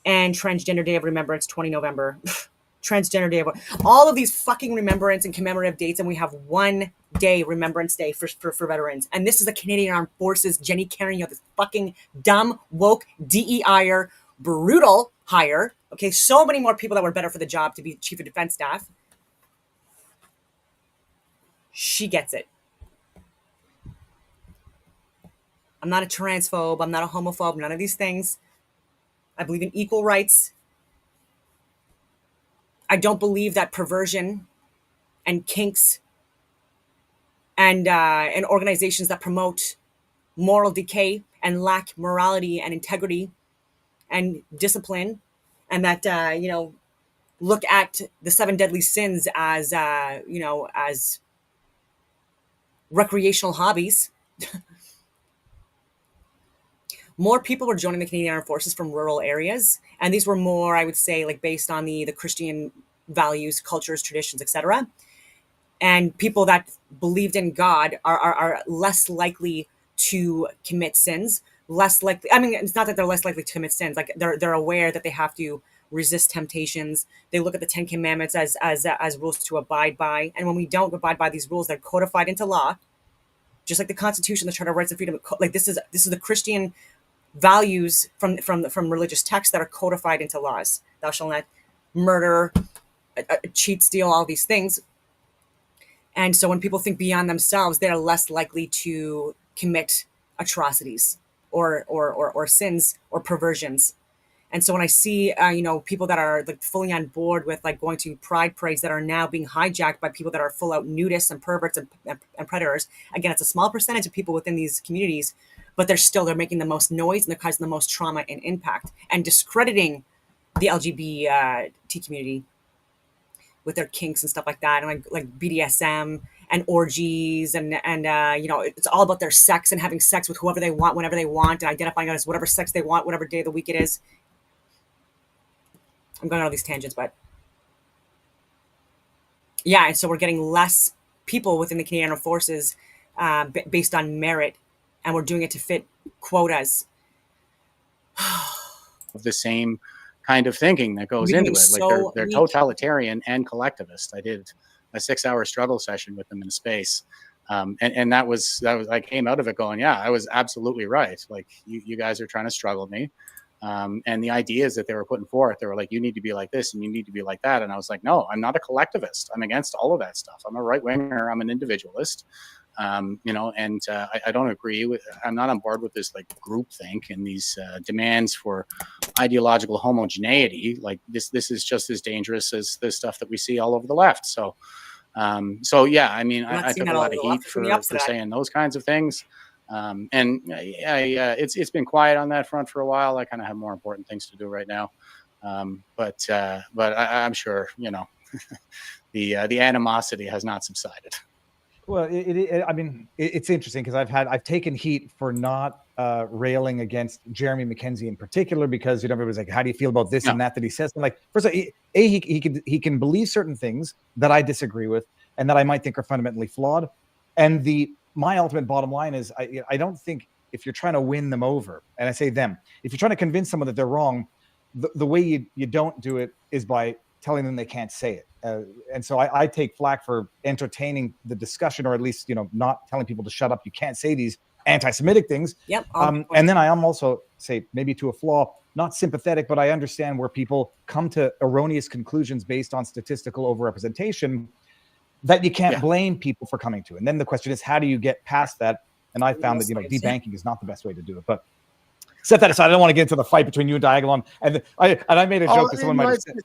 And Transgender Day of Remembrance, 20 November. Transgender Day of... All of these fucking remembrance and commemorative dates, and we have one day, Remembrance Day for veterans. And this is the Canadian Armed Forces, Jenny Caron, you know, this fucking dumb, woke, DEI-er, brutal hire. Okay, so many more people that were better for the job to be Chief of Defense Staff. She gets it. I'm not a transphobe. I'm not a homophobe. None of these things. I believe in equal rights. I don't believe that perversion and kinks and organizations that promote moral decay and lack morality and integrity and discipline, and that look at the 7 deadly sins as as recreational hobbies. More people were joining the Canadian Armed Forces from rural areas, and these were more, I would say, like based on the Christian values, cultures, traditions, etc. And people that believed in God are less likely to commit sins. Less likely. I mean, it's not that they're less likely to commit sins. Like they're aware that they have to resist temptations. They look at the 10 Commandments as rules to abide by. And when we don't abide by these rules, they're codified into law, just like the Constitution, the Charter of Rights and Freedom. Like this is the Christian values from religious texts that are codified into laws. Thou shalt not murder, cheat, steal, all these things. And so when people think beyond themselves, they're less likely to commit atrocities or sins or perversions. And so when I see people that are like fully on board with like going to pride parades that are now being hijacked by people that are full out nudists and perverts and predators, again, it's a small percentage of people within these communities, but they're making the most noise and they're causing the most trauma and impact and discrediting the LGBT community with their kinks and stuff like that, and like BDSM and orgies and it's all about their sex and having sex with whoever they want, whenever they want, and identifying as whatever sex they want, whatever day of the week it is. I'm going on all these tangents, but yeah, and so we're getting less people within the Canadian Armed Forces based on merit, and we're doing it to fit quotas. Of the same kind of thinking that goes into it. Like they're totalitarian and collectivist. I did a 6-hour struggle session with them in space. And that was, I came out of it going, yeah, I was absolutely right. Like you guys are trying to struggle me. And the ideas that they were putting forth, they were like, you need to be like this and you need to be like that. And I was like, no, I'm not a collectivist. I'm against all of that stuff. I'm a right winger. I'm an individualist. I don't agree with, I'm not on board with this like groupthink and these demands for ideological homogeneity. Like this is just as dangerous as the stuff that we see all over the left. So yeah, I mean, I took a lot of heat for saying those kinds of things. It's been quiet on that front for a while. I kind of have more important things to do right now. But I'm sure, the animosity has not subsided. Well, it's interesting because I've taken heat for not railing against Jeremy Mackenzie in particular, because everybody's like, how do you feel about this and that he says? And like, first of all, he can believe certain things that I disagree with and that I might think are fundamentally flawed. And my ultimate bottom line is I don't think if you're trying to win them over, and I say them, if you're trying to convince someone that they're wrong, the way you don't do it is by telling them they can't say it. And so I take flack for entertaining the discussion, or at least, not telling people to shut up. You can't say these anti-Semitic things. Yep. And then I am also, say, maybe to a flaw, not sympathetic, but I understand where people come to erroneous conclusions based on statistical overrepresentation that you can't blame people for coming to. And then the question is, how do you get past that? And I found that, debanking is not the best way to do it. But set that aside. I don't want to get into the fight between you and Diagolon. And I made a joke that someone might have said.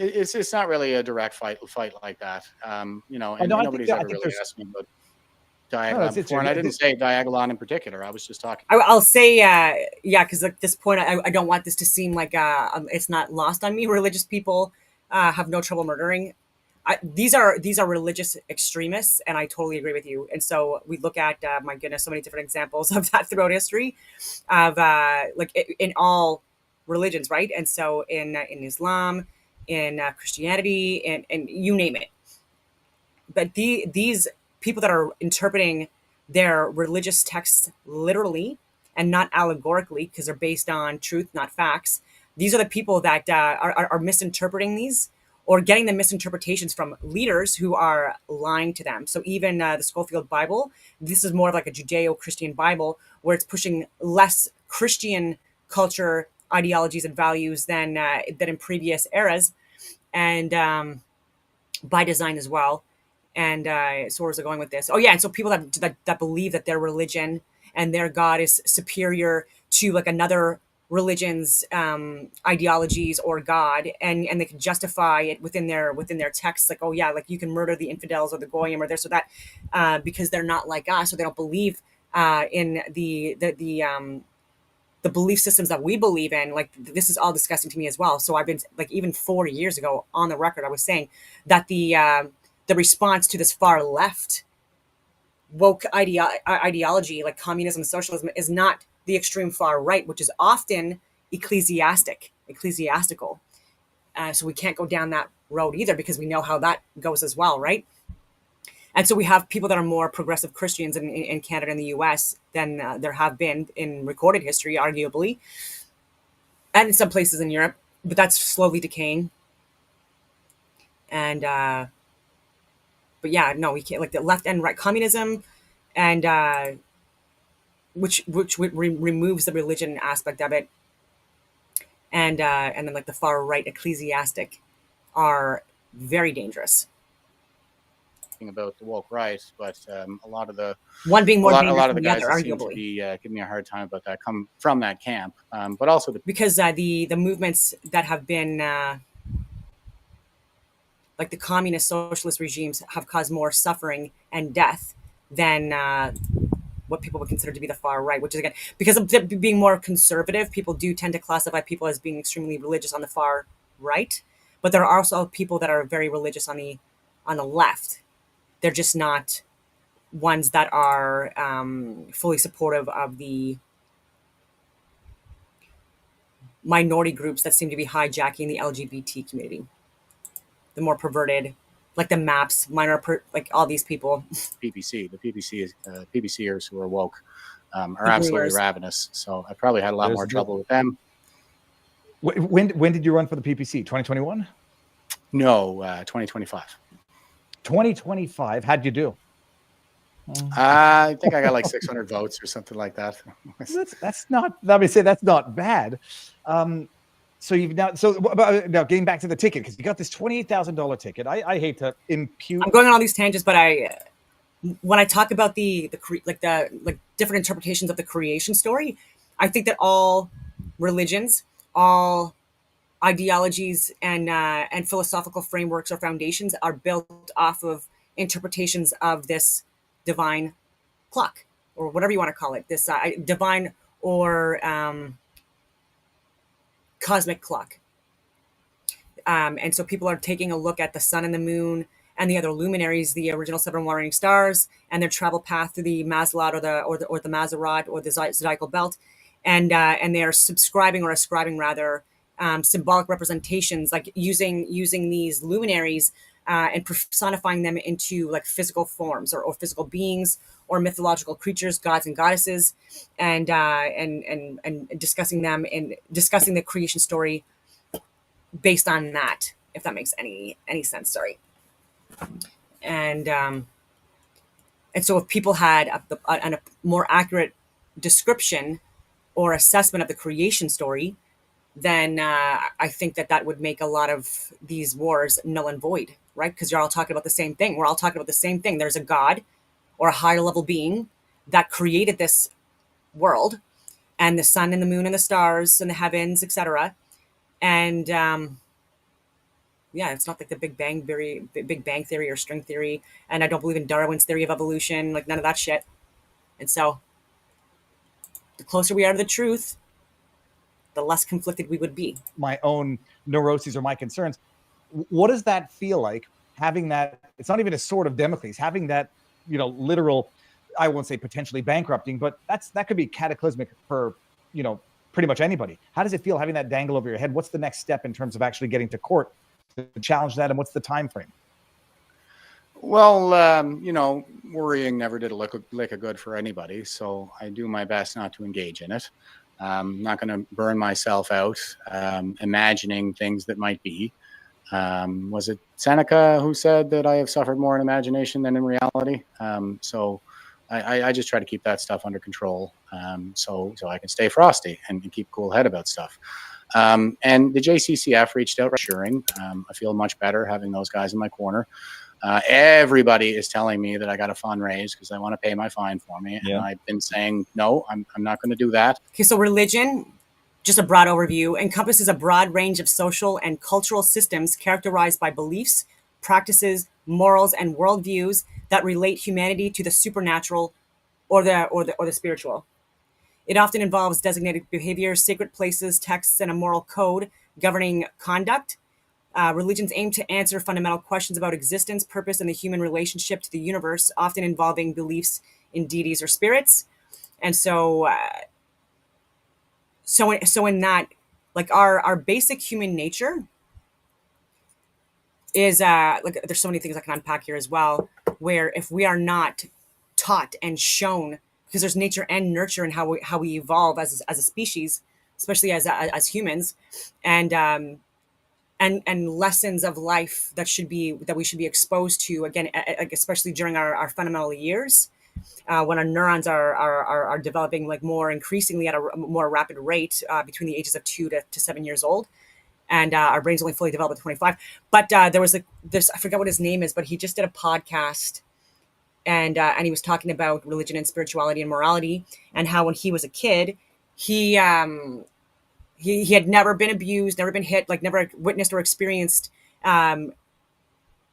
It's not really a direct fight like that. And nobody's ever really asked me about. Diagolon it's before, and I didn't say Diagolon in particular. I was just talking. I'll say, yeah, because at this point, I don't want this to seem like it's not lost on me. Religious people have no trouble murdering. These are religious extremists, and I totally agree with you. And so we look at my goodness, so many different examples of that throughout history, of in all religions, right? And so in Islam, in Christianity, and you name it. But these people that are interpreting their religious texts literally and not allegorically, because they're based on truth, not facts. These are the people that are misinterpreting these, or getting the misinterpretations from leaders who are lying to them. So even the Schofield Bible, this is more of like a Judeo-Christian Bible, where it's pushing less Christian culture, ideologies, and values than in previous eras, and by design as well. And so where's it going with this? Oh yeah, and so people that believe that their religion and their God is superior to like another religion's ideologies or God, and they can justify it within their texts, like, oh yeah, like you can murder the infidels or the goyim or this or that because they're not like us, or they don't believe in the belief systems that we believe in. Like, this is all disgusting to me as well. So I've been, like, even 40 years ago on the record, I was saying that the response to this far left woke ideology, like communism, socialism, is not the extreme far right, which is often ecclesiastical. So we can't go down that road either, because we know how that goes as well, right? And so we have people that are more progressive Christians in Canada and the US than there have been in recorded history, arguably, and in some places in Europe, but that's slowly decaying. And but yeah, no, we can't, like the left and right communism, and which removes the religion aspect of it, and then like the far right ecclesiastic are very dangerous. About the woke right, but a lot of the one being more dangerous a lot of than the the guys other, that seem to arguably, be giving me a hard time about that come from that camp, but also because the movements that have been like the communist socialist regimes have caused more suffering and death than what people would consider to be the far right, which is, again, because of being more conservative, people do tend to classify people as being extremely religious on the far right, but there are also people that are very religious on the left. They're just not ones that are fully supportive of the minority groups that seem to be hijacking the LGBT community. The more perverted, like the MAPS, like all these people. PPC, the PPCers who are woke are absolutely ravenous. So I probably had a lot more trouble with them. When did you run for the PPC? 2021? No, 2025. 2025. How'd you do? I think I got like 600 votes or something like that. That's not. Let me say that's not bad. So you've now. So now getting back to the ticket, because you got this $28,000 ticket. I hate to impute. I'm going on all these tangents, but when I talk about the different interpretations of the creation story, I think that all religions, all ideologies, and philosophical frameworks or foundations are built off of interpretations of this divine clock, or whatever you want to call it, this divine or cosmic clock. And so people are taking a look at the sun and the moon and the other luminaries, the original 7 warring stars, and their travel path through the Mazzalat or the Mazzarat or the zodiacal belt, and they are subscribing or ascribing rather symbolic representations, like using these luminaries and personifying them into like physical forms or physical beings or mythological creatures, gods and goddesses, and discussing them and discussing the creation story based on that, if that makes any sense. Sorry. And so if people had a more accurate description or assessment of the creation story, then I think that would make a lot of these wars null and void, right? Because you're all talking about the same thing. We're all talking about the same thing. There's a God or a higher level being that created this world, and the sun and the moon and the stars and the heavens, etc. And yeah, it's not like the Big Bang theory or string theory, and I don't believe in Darwin's theory of evolution, like none of that shit. And so, the closer we are to the truth, the less conflicted we would be. My own neuroses or my concerns. What does that feel like, having that? It's not even a sword of Damocles, having that, literal, I won't say potentially bankrupting, but that could be cataclysmic for, pretty much anybody. How does it feel having that dangle over your head? What's the next step in terms of actually getting to court to challenge that, and what's the time frame? Well, worrying never did a lick of good for anybody, so I do my best not to engage in it. I'm not going to burn myself out imagining things that might be. Was it Seneca who said that I have suffered more in imagination than in reality? So I just try to keep that stuff under control, so I can stay frosty and keep a cool head about stuff. And the JCCF reached out, reassuring. I feel much better having those guys in my corner. Everybody is telling me that I got to fundraise because they want to pay my fine for me. Yeah. And I've been saying, no, I'm not going to do that. Okay, so religion, just a broad overview, encompasses a broad range of social and cultural systems characterized by beliefs, practices, morals, and worldviews that relate humanity to the supernatural or the spiritual. It often involves designated behaviors, sacred places, texts, and a moral code governing conduct. Religions aim to answer fundamental questions about existence, purpose, and the human relationship to the universe, often involving beliefs in deities or spirits. And so in that, like our basic human nature is like, there's so many things I can unpack here as well, where if we are not taught and shown, because there's nature and nurture in how we evolve as a species, especially as humans, and lessons of life that we should be exposed to, again, like especially during our fundamental years, when our neurons are developing like more increasingly at a more rapid rate, between the ages of 2 to 7 years old, and our brains only fully develop at 25. But there was this, I forget what his name is, but he just did a podcast, and he was talking about religion and spirituality and morality, and how when he was a kid, he had never been abused, never been hit, like never witnessed or experienced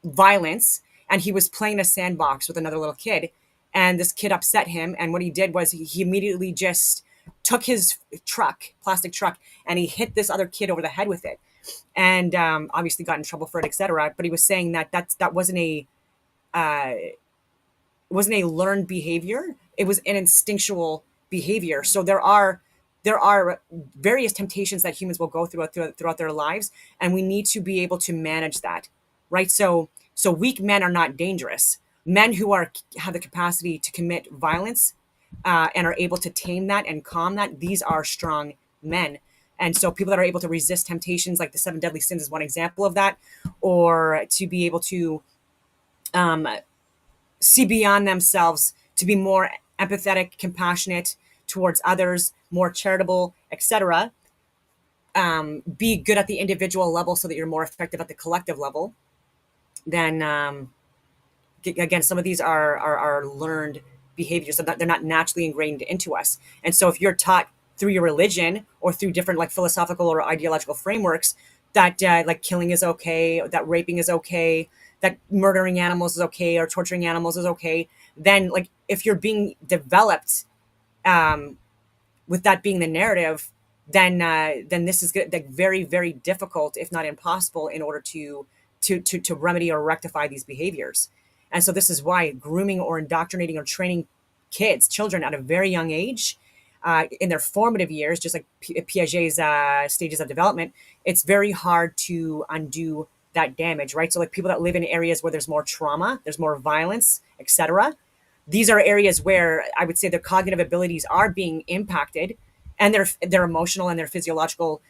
violence. And he was playing a sandbox with another little kid. And this kid upset him. And what he did was he immediately just took his plastic truck, and he hit this other kid over the head with it. And obviously got in trouble for it, etc. But he was saying that wasn't a learned behavior. It was an instinctual behavior. So there are various temptations that humans will go throughout their lives, and we need to be able to manage that, right? So weak men are not dangerous. Men who have the capacity to commit violence and are able to tame that and calm that, these are strong men. And so people that are able to resist temptations, like the 7 deadly sins is one example of that, or to be able to see beyond themselves, to be more empathetic, compassionate towards others, more charitable, etc. Be good at the individual level so that you're more effective at the collective level. Then again, some of these are learned behaviors, that they're not naturally ingrained into us. And so if you're taught through your religion or through different like philosophical or ideological frameworks that like killing is okay, that raping is okay, that murdering animals is okay, or torturing animals is okay, then like if you're being developed with that being the narrative, then this is like very, very difficult, if not impossible, in order to remedy or rectify these behaviors. And so this is why grooming or indoctrinating or training children at a very young age, in their formative years, just like Piaget's stages of development, it's very hard to undo that damage, right? So like people that live in areas where there's more trauma, there's more violence, etc. These are areas where I would say their cognitive abilities are being impacted, and their emotional and their physiological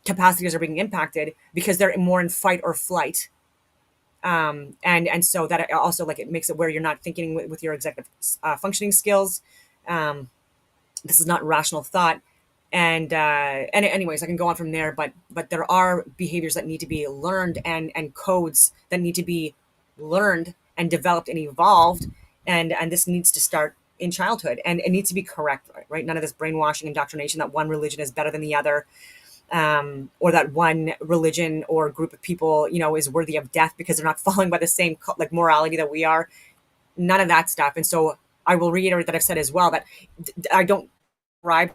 capacities are being impacted because they're more in fight or flight. And so that also, like, it makes it where you're not thinking with your executive functioning skills. This is not rational thought. And anyways, I can go on from there, but there are behaviors that need to be learned, and codes that need to be learned and developed and evolved. And this needs to start in childhood, and it needs to be correct, right? None of this brainwashing indoctrination that one religion is better than the other. or that one religion or group of people, you know, is worthy of death because they're not following by the same like morality that we are. None of that stuff. And so I will reiterate that I've said as well that I don't bribe.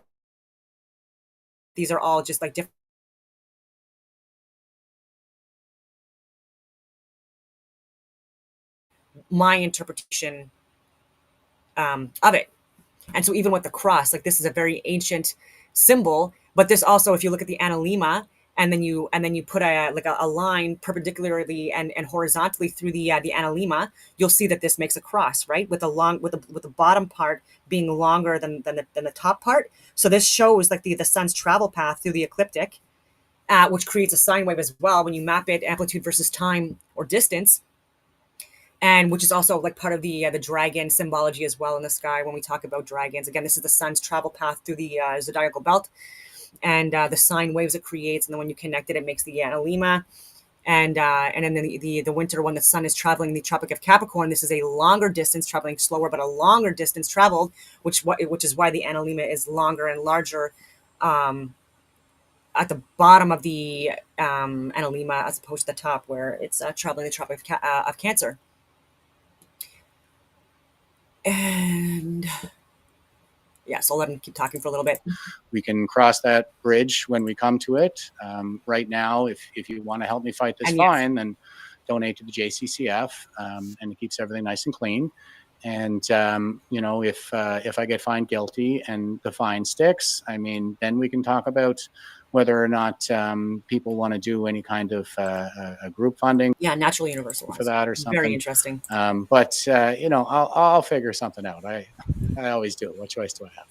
These are all just like different. My interpretation of it. And so even with the cross, like this is a very ancient symbol, but this also, if you look at the analema, and then you put a line perpendicularly and horizontally through the analema, you'll see that this makes a cross, right? With the bottom part being longer than the top part. So this shows like the sun's travel path through the ecliptic, which creates a sine wave as well when you map it amplitude versus time or distance. And which is also like part of the dragon symbology as well in the sky when we talk about dragons. Again, this is the sun's travel path through the zodiacal belt, and the sine waves it creates, and then when you connect it, it makes the analema. And then the winter, when the sun is traveling in the Tropic of Capricorn, this is a longer distance, traveling slower, but a longer distance traveled, which is why the analema is longer and larger at the bottom of the analema as opposed to the top, where it's traveling the Tropic of Cancer. And yeah, so I'll let him keep talking for a little bit. We can cross that bridge when we come to it. Right now, if you want to help me fight this fine, then donate to the JCCF, and it keeps everything nice and clean. And you know, if I get found guilty and the fine sticks, I mean, then we can talk about whether or not people want to do any kind of a group funding. Yeah, natural universal for that or something. Very interesting. But you know, I'll figure something out. I always do. What choice do I have?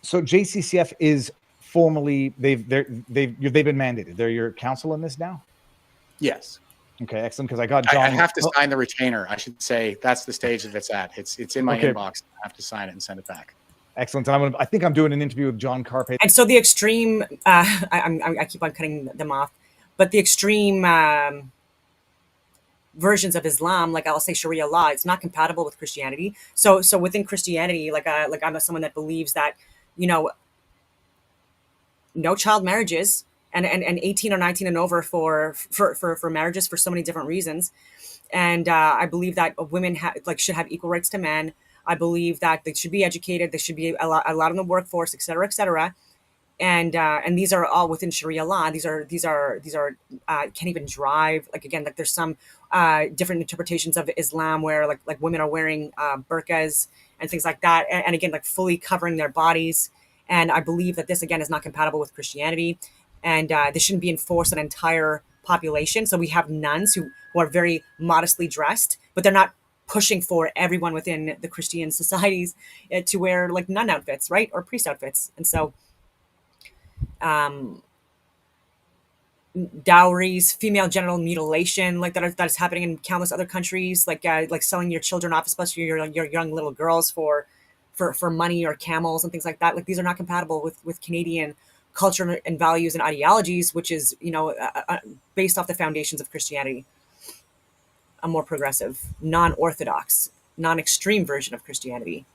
So JCCF is formally they've been mandated. They're your counsel in this now. Yes. Okay, excellent. Because I got John. I have to sign the retainer. I should say that's the stage that it's at. It's in my inbox. I have to sign it and send it back. Excellent. And I think I'm doing an interview with John Carpe. And so the extreme, I keep on cutting them off, but the extreme versions of Islam, like I'll say Sharia law, it's not compatible with Christianity. So within Christianity, like I'm someone that believes that, you know, no child marriages and 18 or 19 and over for marriages for so many different reasons. And I believe that women should have equal rights to men. I believe that they should be educated. They should be allowed in the workforce, et cetera, et cetera. And these are all within Sharia law. These are can't even drive. Like again, like there's some different interpretations of Islam where like women are wearing burqas and things like that. And again, like fully covering their bodies. And I believe that this again is not compatible with Christianity. And this shouldn't be enforced on an entire population. So we have nuns who are very modestly dressed, but they're not pushing for everyone within the Christian societies to wear like nun outfits, right? Or priest outfits. And so dowries, female genital mutilation, like that is happening in countless other countries, like selling your children off, especially your young little girls for money or camels and things like that. Like these are not compatible with Canadian culture and values and ideologies, which is, you know, based off the foundations of Christianity. A more progressive, non-orthodox, non-extreme version of Christianity.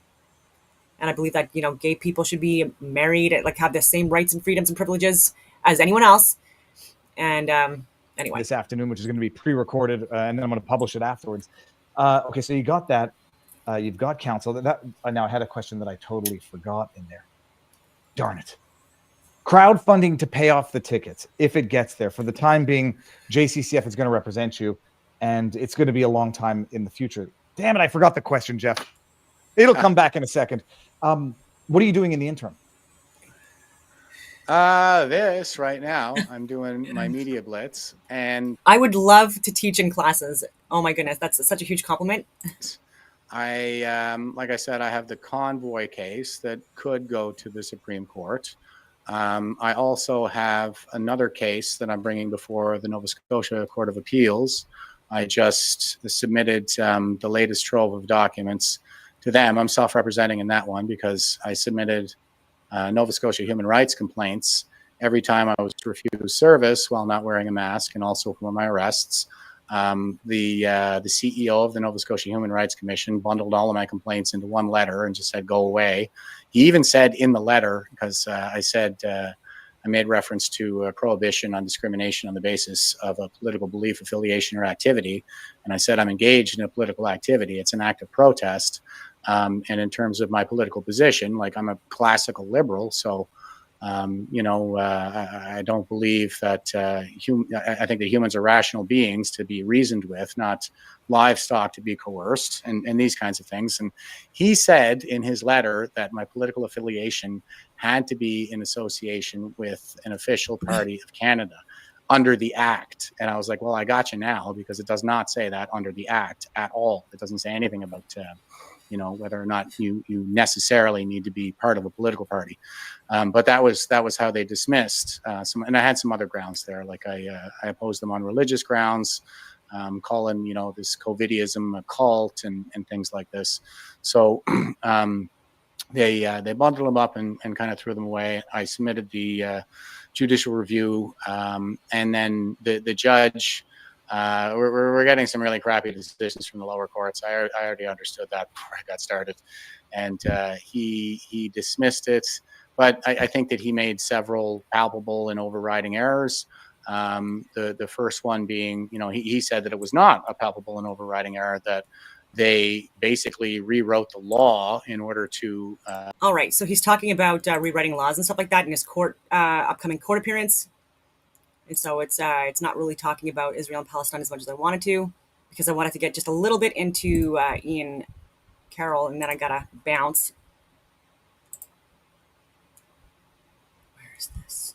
And I believe that, you know, gay people should be married, like have the same rights and freedoms and privileges as anyone else. And anyway, this afternoon, which is going to be pre-recorded, and then I'm going to publish it afterwards. Okay, so you got that. You've got counsel. Now I had a question that I totally forgot in there. Darn it. Crowdfunding to pay off the tickets, if it gets there. For the time being, JCCF is going to represent you. And it's going to be a long time in the future. Damn it, I forgot the question, Jeff. It'll come back in a second. What are you doing in the interim? This right now, I'm doing my media blitz. And I would love to teach in classes. Oh my goodness, that's such a huge compliment. Like I said, I have the convoy case that could go to the Supreme Court. I also have another case that I'm bringing before the Nova Scotia Court of Appeals. I just submitted the latest trove of documents to them. I'm self-representing in that one because I submitted Nova Scotia human rights complaints every time I was refused service while not wearing a mask, and also for my arrests. The CEO of the Nova Scotia Human Rights Commission bundled all of my complaints into one letter and just said, go away. He even said in the letter, because I said, I made reference to a prohibition on discrimination on the basis of a political belief, affiliation, or activity. And I said I'm engaged in a political activity. It's an act of protest. And in terms of my political position, like I'm a classical liberal, so I don't believe that I think that humans are rational beings to be reasoned with, not livestock to be coerced, and these kinds of things. And he said in his letter that my political affiliation had to be in association with an official party of Canada under the Act. And I was like, well, I got you now, because it does not say that under the Act at all. It doesn't say anything about whether or not you necessarily need to be part of a political party. But that was how they dismissed some. And I had some other grounds there, like I opposed them on religious grounds, calling this COVIDism a cult and things like this. So they bundled them up and kind of threw them away. I submitted the judicial review, and then the judge. We're getting some really crappy decisions from the lower courts. I already understood that before I got started, and he dismissed it. But I think that he made several palpable and overriding errors. The first one being, he said that it was not a palpable and overriding error, that they basically rewrote the law in order to. All right, so he's talking about rewriting laws and stuff like that in his upcoming court appearance. And so it's not really talking about Israel and Palestine as much as I wanted to, because I wanted to get just a little bit into Ian Carroll, and then I gotta bounce. Where is this?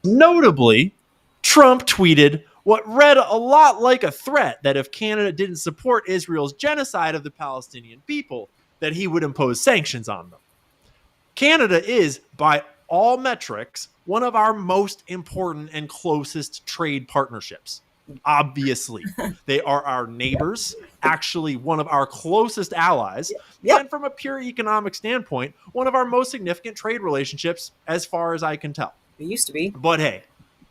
Notably, Trump tweeted what read a lot like a threat that if Canada didn't support Israel's genocide of the Palestinian people, that he would impose sanctions on them. Canada is, by all metrics, one of our most important and closest trade partnerships. Obviously, they are our neighbors, actually one of our closest allies, and from a pure economic standpoint, one of our most significant trade relationships, as far as I can tell. It used to be. But hey,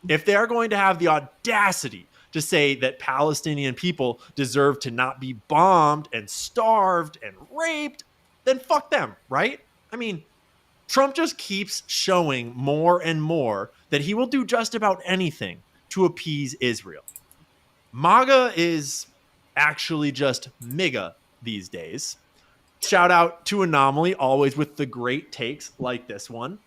if they are going to have the audacity to say that Palestinian people deserve to not be bombed and starved and raped, then fuck them, right? I mean, Trump just keeps showing more and more that he will do just about anything to appease Israel. MAGA is actually just MIGA these days. Shout out to Anomaly, always with the great takes like this one.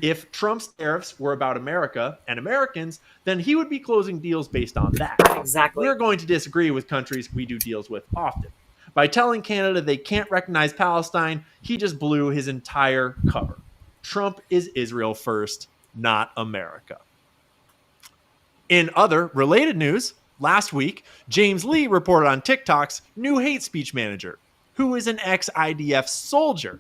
If Trump's tariffs were about America and Americans, then he would be closing deals based on that. Exactly. We're going to disagree with countries we do deals with often. By telling Canada they can't recognize Palestine, he just blew his entire cover. Trump is Israel first, not America. In other related news, last week, James Lee reported on TikTok's new hate speech manager, who is an ex-IDF soldier,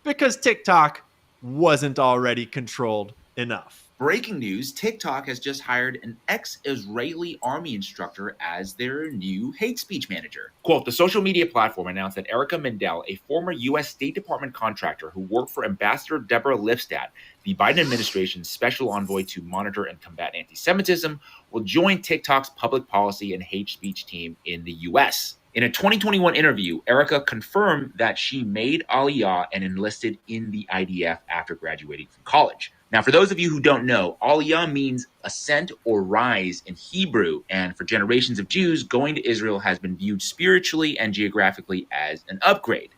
because TikTok wasn't already controlled enough. Breaking news, TikTok has just hired an ex-Israeli army instructor as their new hate speech manager. Quote, the social media platform announced that Erica Mendel, a former U.S. State Department contractor who worked for Ambassador Deborah Lipstadt, the Biden administration's special envoy to monitor and combat anti-Semitism, will join TikTok's public policy and hate speech team in the U.S. In a 2021 interview, Erica confirmed that she made Aliyah and enlisted in the IDF after graduating from college. Now, for those of you who don't know, Aliyah means ascent or rise in Hebrew, and for generations of Jews, going to Israel has been viewed spiritually and geographically as an upgrade.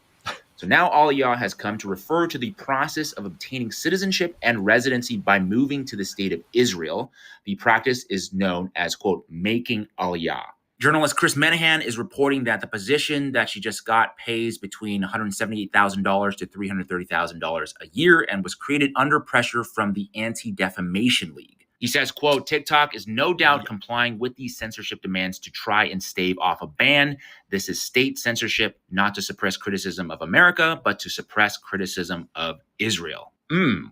So now Aliyah has come to refer to the process of obtaining citizenship and residency by moving to the state of Israel. The practice is known as, quote, making Aliyah. Journalist Chris Menahan is reporting that the position that she just got pays between $178,000 to $330,000 a year and was created under pressure from the Anti-Defamation League. He says, quote, TikTok is no doubt complying with these censorship demands to try and stave off a ban. This is state censorship, not to suppress criticism of America, but to suppress criticism of Israel.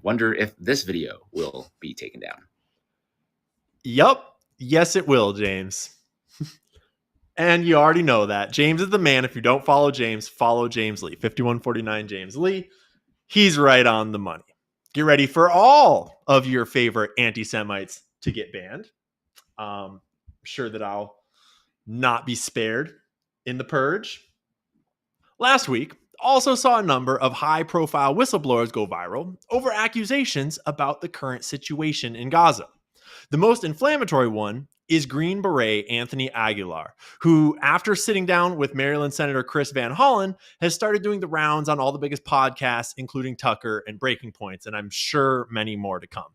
Wonder if this video will be taken down. Yup. Yes, it will, James. And you already know that. James is the man. If you don't follow James Lee. 5149 James Lee. He's right on the money. Get ready for all of your favorite anti-Semites to get banned. I'm sure that I'll not be spared in the purge. Last week, also saw a number of high-profile whistleblowers go viral over accusations about the current situation in Gaza. The most inflammatory one is Green Beret Anthony Aguilar, who, after sitting down with Maryland Senator Chris Van Hollen, has started doing the rounds on all the biggest podcasts, including Tucker and Breaking Points, and I'm sure many more to come.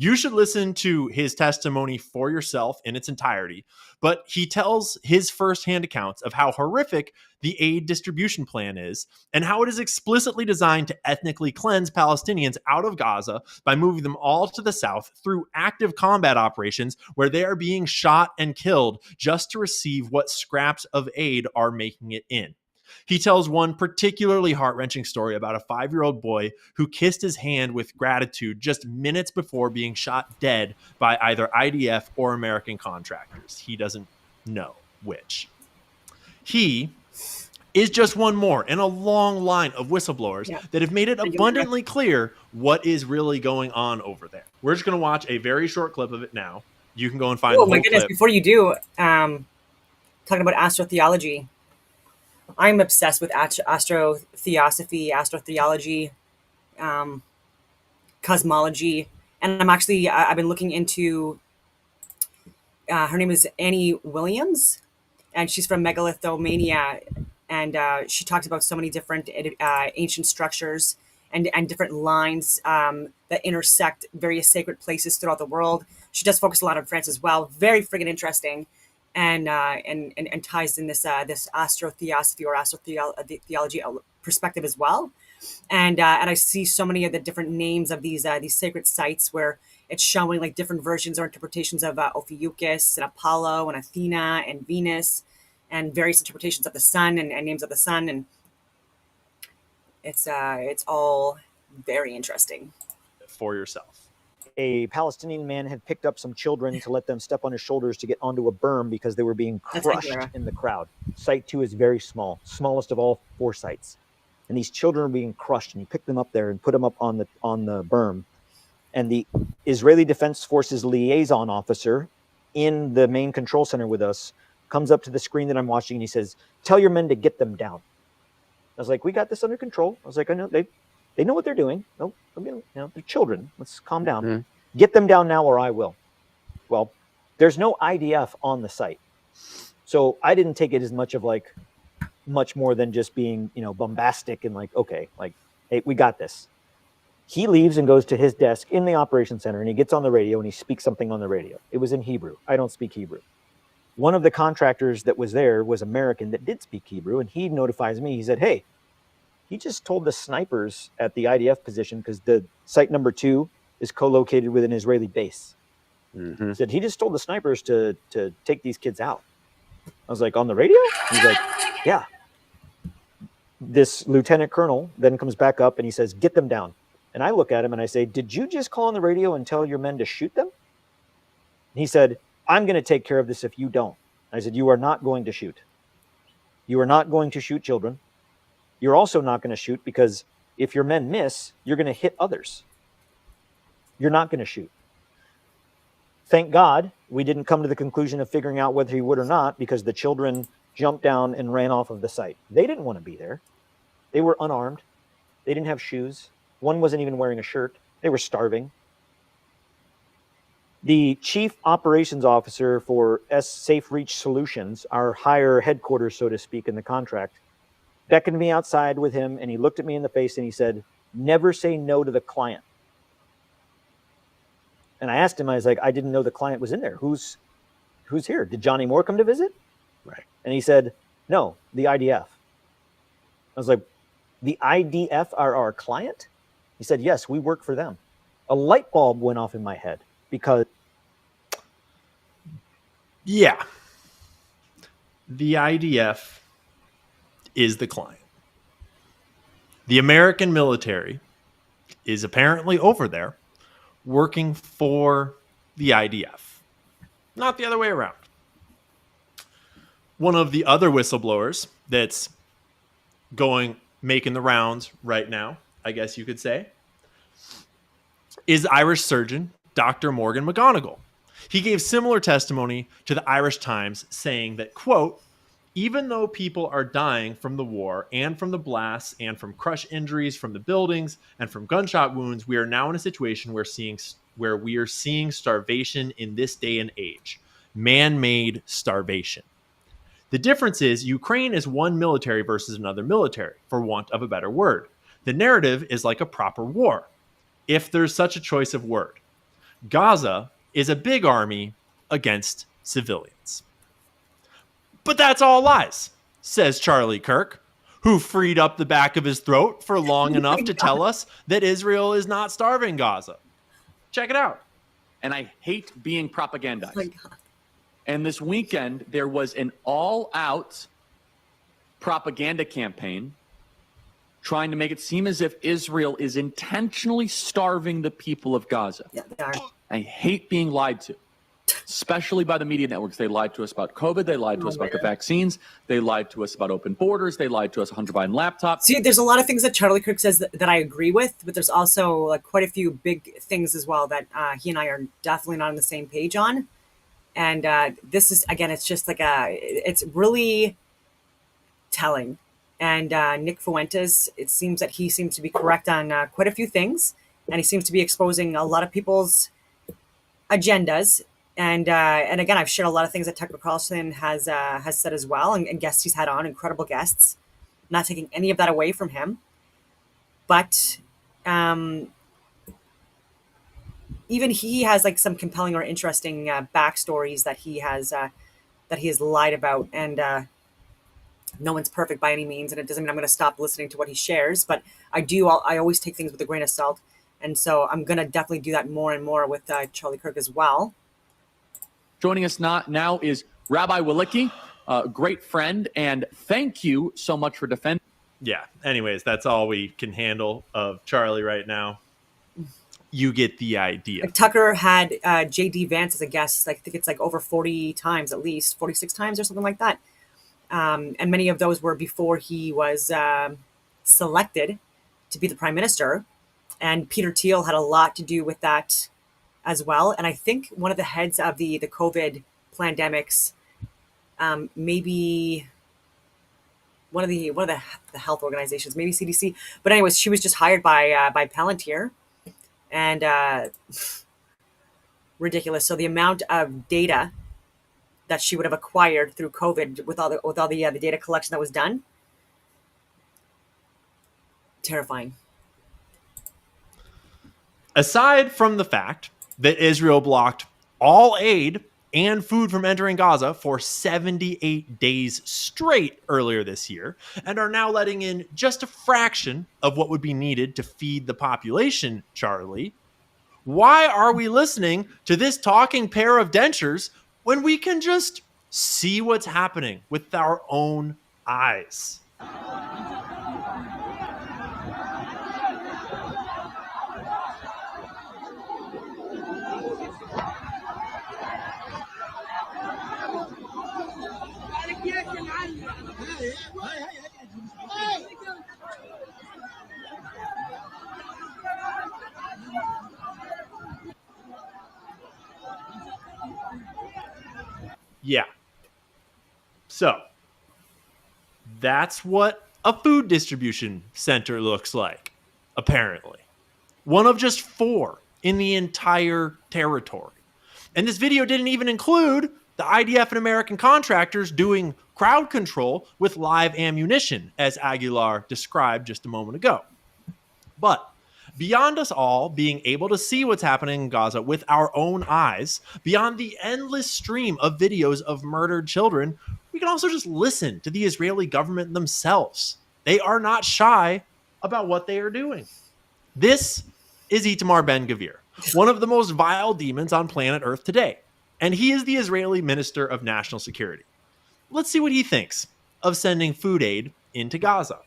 You should listen to his testimony for yourself in its entirety, but he tells his firsthand accounts of how horrific the aid distribution plan is and how it is explicitly designed to ethnically cleanse Palestinians out of Gaza by moving them all to the south through active combat operations where they are being shot and killed just to receive what scraps of aid are making it in. He tells one particularly heart-wrenching story about a 5-year-old boy who kissed his hand with gratitude just minutes before being shot dead by either IDF or American contractors. He doesn't know which. He is just one more in a long line of whistleblowers that have made it abundantly clear what is really going on over there. We're just going to watch a very short clip of it now. You can go and find the whole my goodness, clip. before you do, talking about astrotheology, I'm obsessed with astrotheosophy, astrotheology, cosmology, and I'm actually I've been looking into. Her name is Annie Williams, and she's from Megalithomania, and she talks about so many different ancient structures and different lines that intersect various sacred places throughout the world. She does focus a lot on France as well. Very friggin' interesting. And ties in this astrotheosophy or astrotheology perspective as well, and I see so many of the different names of these sacred sites where it's showing like different versions or interpretations of Ophiuchus and Apollo and Athena and Venus, and various interpretations of the sun and names of the sun, and it's all very interesting. For yourself. A Palestinian man had picked up some children to let them step on his shoulders to get onto a berm because they were being crushed in the crowd. Site 2 is very small, smallest of all 4 sites. And these children are being crushed, and he picked them up there and put them up on the berm. And the Israeli Defense Forces liaison officer in the main control center with us comes up to the screen that I'm watching, and he says, "Tell your men to get them down." I was like, "We got this under control." I was like, "I know they know what they're doing. No, they're children. Let's calm down. Mm-hmm. Get them down now, or I will." Well, there's no IDF on the site, so I didn't take it as much more than just being, bombastic and like, okay, like, hey, we got this. He leaves and goes to his desk in the operations center, and he gets on the radio and he speaks something on the radio. It was in Hebrew. I don't speak Hebrew. One of the contractors that was there was American that did speak Hebrew, and he notifies me. He said, "Hey, he just told the snipers at the IDF position, because the site number 2 is co-located with an Israeli base." Mm-hmm. He said he just told the snipers to take these kids out. I was like, "On the radio?" He's like, "Yeah." This lieutenant colonel then comes back up and he says, "Get them down." And I look at him and I say, "Did you just call on the radio and tell your men to shoot them?" And he said, "I'm going to take care of this if you don't." I said, "You are not going to shoot. You are not going to shoot children. You're also not going to shoot, because if your men miss, you're going to hit others. You're not going to shoot." Thank God we didn't come to the conclusion of figuring out whether he would or not, because the children jumped down and ran off of the site. They didn't want to be there. They were unarmed. They didn't have shoes. One wasn't even wearing a shirt. They were starving. The chief operations officer for Safe Reach Solutions, our higher headquarters, so to speak, in the contract, beckoned me outside with him, and he looked at me in the face and he said, "Never say no to the client." And I asked him, I was like, "I didn't know the client was in there. Who's here? Did Johnny Moore come to visit?" Right. And he said, "No, the IDF." I was like, "The IDF are our client?" He said, "Yes, we work for them." A light bulb went off in my head, because yeah, the IDF is the client. The American military is apparently over there working for the IDF, not the other way around. One of the other whistleblowers that's making the rounds right now, I guess you could say, is Irish surgeon Dr. Morgan McGonigal. He gave similar testimony to the Irish Times, saying that, quote, Even though people are dying from the war and from the blasts and from crush injuries from the buildings and from gunshot wounds, we are now in a situation where we are seeing starvation in this day and age. Man-made starvation. The difference is Ukraine is one military versus another military, for want of a better word. The narrative is like a proper war, if there's such a choice of word. Gaza is a big army against civilians. But that's all lies, says Charlie Kirk, who freed up the back of his throat for long enough to tell us that Israel is not starving Gaza. Check it out. And I hate being propagandized. Oh my God. And this weekend, there was an all-out propaganda campaign trying to make it seem as if Israel is intentionally starving the people of Gaza. Yeah, they are. I hate being lied to, especially by the media networks. They lied to us about COVID. They lied to us about the vaccines. They lied to us about open borders. They lied to us Hunter Biden laptop. See, there's a lot of things that Charlie Kirk says that I agree with, but there's also like quite a few big things as well that he and I are definitely not on the same page on. And this is, again, it's just like it's really telling. And Nick Fuentes, it seems that he seems to be correct on quite a few things. And he seems to be exposing a lot of people's agendas. And again, I've shared a lot of things that Tucker Carlson has said as well, and guests he's had on, incredible guests. Not taking any of that away from him. But even he has like some compelling or interesting backstories that he has lied about. And no one's perfect by any means, and it doesn't mean I'm going to stop listening to what he shares. But I always take things with a grain of salt. And so I'm going to definitely do that more and more with Charlie Kirk as well. Joining us now is Rabbi Walicki, a great friend, and thank you so much for defending. Yeah, anyways, that's all we can handle of Charlie right now. You get the idea. Like Tucker had J.D. Vance as a guest, I think it's like over 40 times at least, 46 times or something like that. And many of those were before he was selected to be the prime minister. And Peter Thiel had a lot to do with that as well. And I think one of the heads of the COVID pandemics, maybe one of the health organizations, maybe CDC. But anyways, she was just hired by Palantir, and ridiculous. So the amount of data that she would have acquired through COVID with all the data collection that was done, terrifying. Aside from the fact that Israel blocked all aid and food from entering Gaza for 78 days straight earlier this year, and are now letting in just a fraction of what would be needed to feed the population, Charlie, why are we listening to this talking pair of dentures when we can just see what's happening with our own eyes? Yeah. So that's what a food distribution center looks like, apparently. One of just 4 in the entire territory. And this video didn't even include the IDF and American contractors doing crowd control with live ammunition, as Aguilar described just a moment ago. But beyond us all being able to see what's happening in Gaza with our own eyes, beyond the endless stream of videos of murdered children, we can also just listen to the Israeli government themselves. They are not shy about what they are doing. This is Itamar Ben-Gvir, one of the most vile demons on planet Earth today. And he is the Israeli Minister of National Security. Let's see what he thinks of sending food aid into Gaza.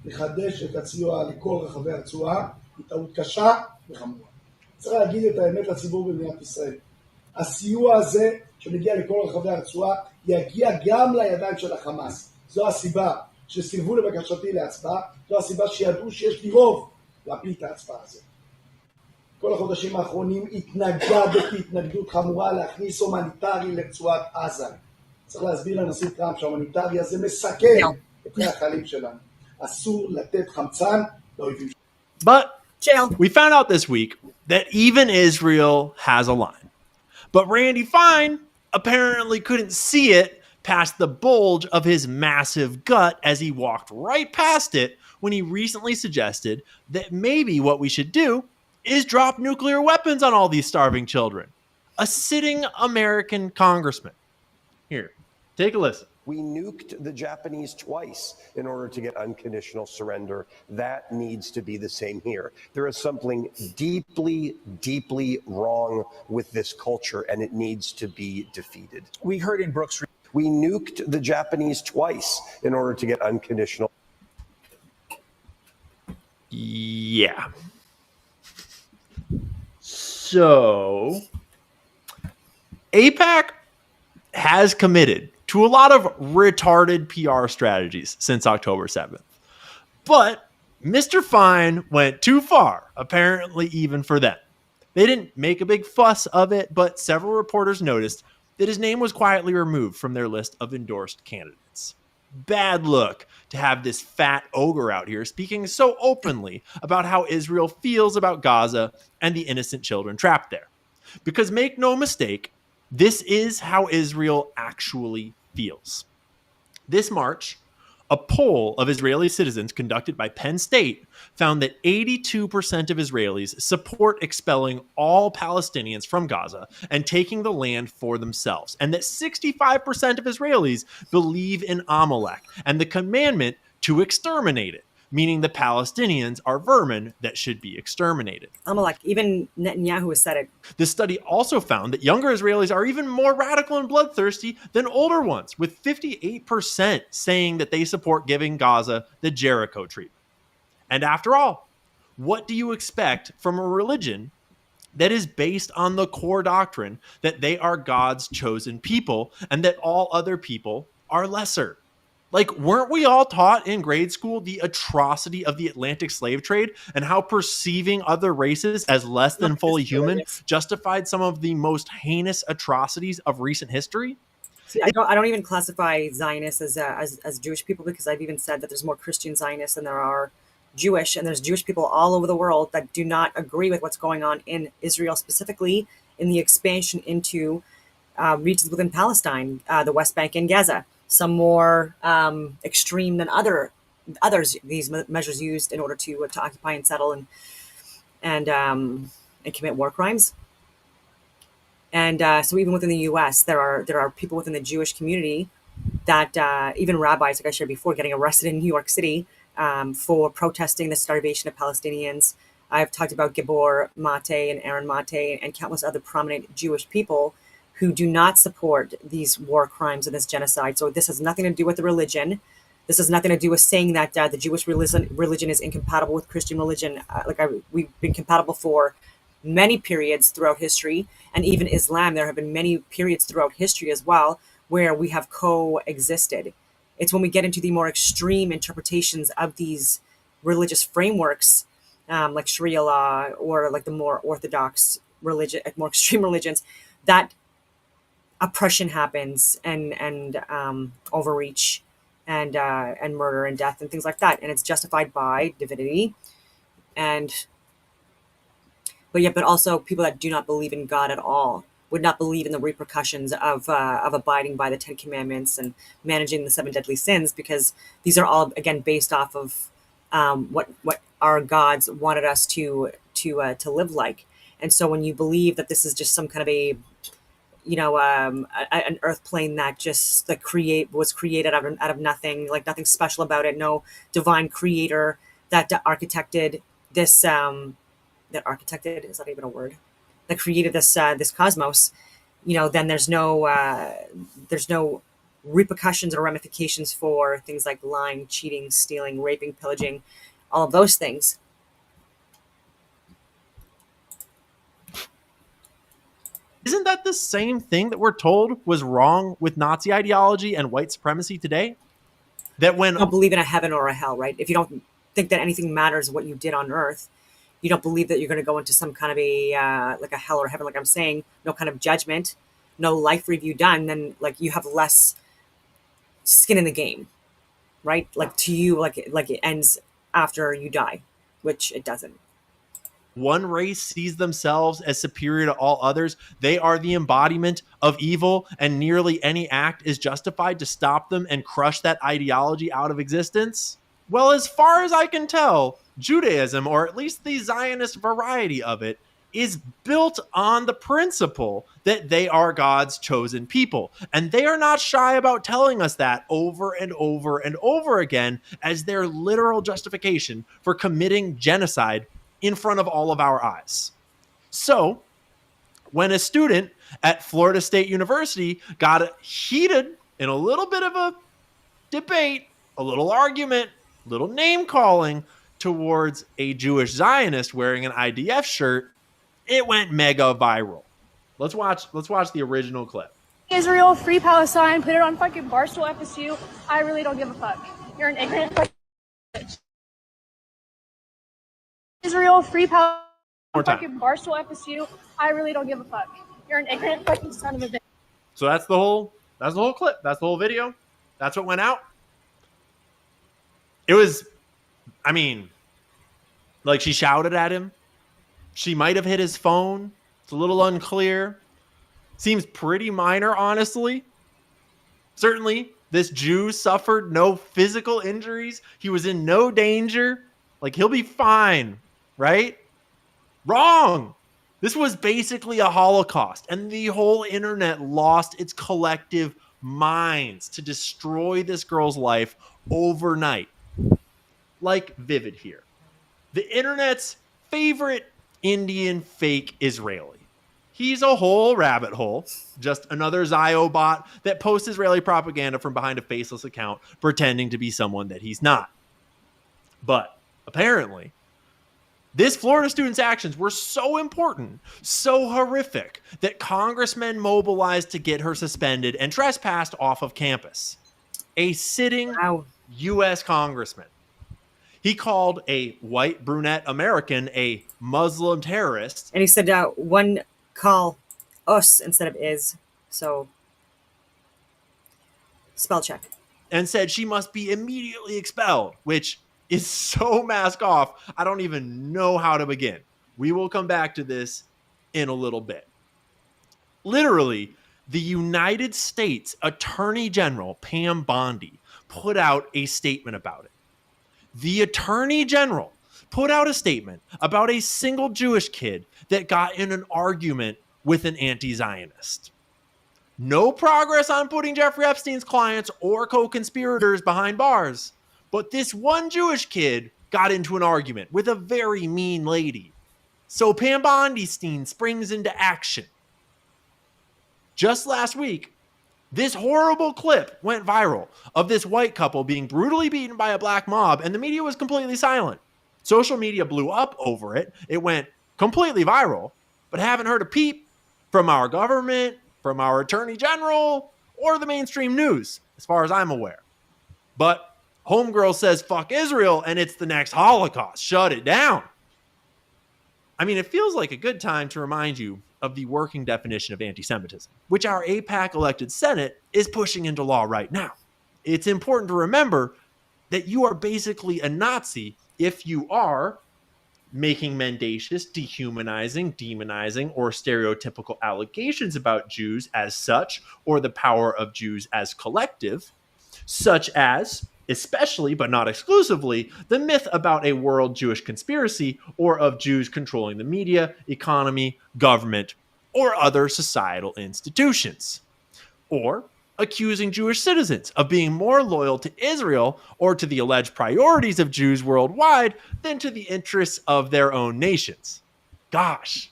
לחדש את הסיוע לכל רחבי הרצועה היא טעות קשה וחמורה. צריך להגיד את האמת לציבור במדינת ישראל. הסיוע הזה שמגיע לכל רחבי הרצועה יגיע גם לידיים של החמאס. זו הסיבה שסירבו לבקשתי להצבעה, זו הסיבה שידעו שיש לי רוב להפיל את ההצבעה הזאת. כל החודשים האחרונים התנגדתי התנגדות חמורה להכניס הומניטרי לרצועת עזה. צריך להסביר לנשיא טראמפ שההומניטרי הזה מסכן את חיי החיילים שלנו. אסור לתת חמצן לאויבים שלנו. But Jail. we found out this week that even Israel has a line. But Randy Fine apparently couldn't see it past the bulge of his massive gut as he walked right past it when he recently suggested that maybe what we should do is drop nuclear weapons on all these starving children. A sitting American congressman. Here, take a listen. We nuked the Japanese twice in order to get unconditional surrender. That needs to be the same here. There is something deeply, deeply wrong with this culture, and it needs to be defeated. We heard in Brooks. We nuked the Japanese twice in order to get unconditional. Yeah. So, AIPAC has committed to a lot of retarded PR strategies since October 7th. But Mr. Fine went too far, apparently even for them. They didn't make a big fuss of it, but several reporters noticed that his name was quietly removed from their list of endorsed candidates. Bad look to have this fat ogre out here speaking so openly about how Israel feels about Gaza and the innocent children trapped there. Because make no mistake, this is how Israel actually feels. This March, a poll of Israeli citizens conducted by Penn State found that 82% of Israelis support expelling all Palestinians from Gaza and taking the land for themselves, and that 65% of Israelis believe in Amalek and the commandment to exterminate it, meaning the Palestinians are vermin that should be exterminated. Amalek, even Netanyahu has said it. This study also found that younger Israelis are even more radical and bloodthirsty than older ones, with 58% saying that they support giving Gaza the Jericho treatment. And after all, what do you expect from a religion that is based on the core doctrine that they are God's chosen people and that all other people are lesser? Like, weren't we all taught in grade school the atrocity of the Atlantic slave trade and how perceiving other races as less than fully human justified some of the most heinous atrocities of recent history? See, I don't even classify Zionists as Jewish people, because I've even said that there's more Christian Zionists than there are Jewish, and there's Jewish people all over the world that do not agree with what's going on in Israel, specifically in the expansion into regions within Palestine, the West Bank and Gaza. Some more extreme than others. These measures used in order to occupy and settle and commit war crimes. And so even within the U.S., there are people within the Jewish community that even rabbis, like I shared before, getting arrested in New York City for protesting the starvation of Palestinians. I've talked about Gabor Mate and Aaron Mate and countless other prominent Jewish people who do not support these war crimes and this genocide. So this has nothing to do with the religion. This has nothing to do with saying that the Jewish religion is incompatible with Christian religion. We've been compatible for many periods throughout history, and even Islam. There have been many periods throughout history as well where we have coexisted. It's when we get into the more extreme interpretations of these religious frameworks, like Sharia law or like the more orthodox religion, more extreme religions, that oppression happens and overreach and murder and death and things like that, and it's justified by divinity, but also people that do not believe in God at all would not believe in the repercussions of abiding by the 10 Commandments and managing the 7 deadly sins, because these are all again based off of what our gods wanted us to live like. And so when you believe that this is just some kind of an earth plane that just was created out of nothing, like nothing special about it, no divine creator that architected this, that created this cosmos, then there's no repercussions or ramifications for things like lying, cheating, stealing, raping, pillaging, all of those things. Isn't that the same thing that we're told was wrong with Nazi ideology and white supremacy today? That when you don't believe in a heaven or a hell, right? If you don't think that anything matters what you did on earth, you don't believe that you're going to go into some kind of like a hell or heaven, like I'm saying, no kind of judgment, no life review done, then like you have less skin in the game, right? Like to you, like it ends after you die, which it doesn't. One race sees themselves as superior to all others. They are the embodiment of evil, and nearly any act is justified to stop them and crush that ideology out of existence. Well, as far as I can tell, Judaism, or at least the Zionist variety of it, is built on the principle that they are God's chosen people. And they are not shy about telling us that over and over and over again as their literal justification for committing genocide in front of all of our eyes. So, when a student at Florida State University got heated in a little bit of a debate, a little argument, a little name calling towards a Jewish Zionist wearing an IDF shirt, it went mega viral. Let's watch the original clip. Israel, free Palestine, put it on fucking Barstool FSU. I really don't give a fuck. You're an ignorant fucking bitch. Israel, free Palestine, fucking Barstool FSU. I really don't give a fuck. You're an ignorant fucking son of a bitch. So that's the whole clip. That's the whole video. That's what went out. It was, I mean, like she shouted at him. She might have hit his phone. It's a little unclear. Seems pretty minor, honestly. Certainly, this Jew suffered no physical injuries. He was in no danger. Like, he'll be fine, right? Wrong. This was basically a Holocaust, and the whole internet lost its collective minds to destroy this girl's life overnight. Like Vivid here. The internet's favorite Indian fake Israeli. He's a whole rabbit hole, just another Zio bot that posts Israeli propaganda from behind a faceless account, pretending to be someone that he's not. But apparently, this Florida student's actions were so important, so horrific, that congressmen mobilized to get her suspended and trespassed off of campus. A sitting U.S. congressman. He called a white brunette American a Muslim terrorist. And he said, one call us instead of is. So, spell check. And said she must be immediately expelled, which is so mask off, I don't even know how to begin. We will come back to this in a little bit. Literally, the United States Attorney General, Pam Bondi, put out a statement about it. The Attorney General put out a statement about a single Jewish kid that got in an argument with an anti-Zionist. No progress on putting Jeffrey Epstein's clients or co-conspirators behind bars, but this one Jewish kid got into an argument with a very mean lady. So Pam Bondi-Stein springs into action. Just last week, this horrible clip went viral of this white couple being brutally beaten by a black mob, and the media was completely silent. Social media blew up over it. It went completely viral, but haven't heard a peep from our government, from our attorney general, or the mainstream news, as far as I'm aware. But Homegirl says, fuck Israel, and it's the next Holocaust. Shut it down. I mean, it feels like a good time to remind you of the working definition of anti-Semitism, which our AIPAC elected Senate is pushing into law right now. It's important to remember that you are basically a Nazi if you are making mendacious, dehumanizing, demonizing, or stereotypical allegations about Jews as such, or the power of Jews as collective, such as, especially but not exclusively, the myth about a world Jewish conspiracy or of Jews controlling the media, economy, government, or other societal institutions. Or accusing Jewish citizens of being more loyal to Israel or to the alleged priorities of Jews worldwide than to the interests of their own nations. Gosh,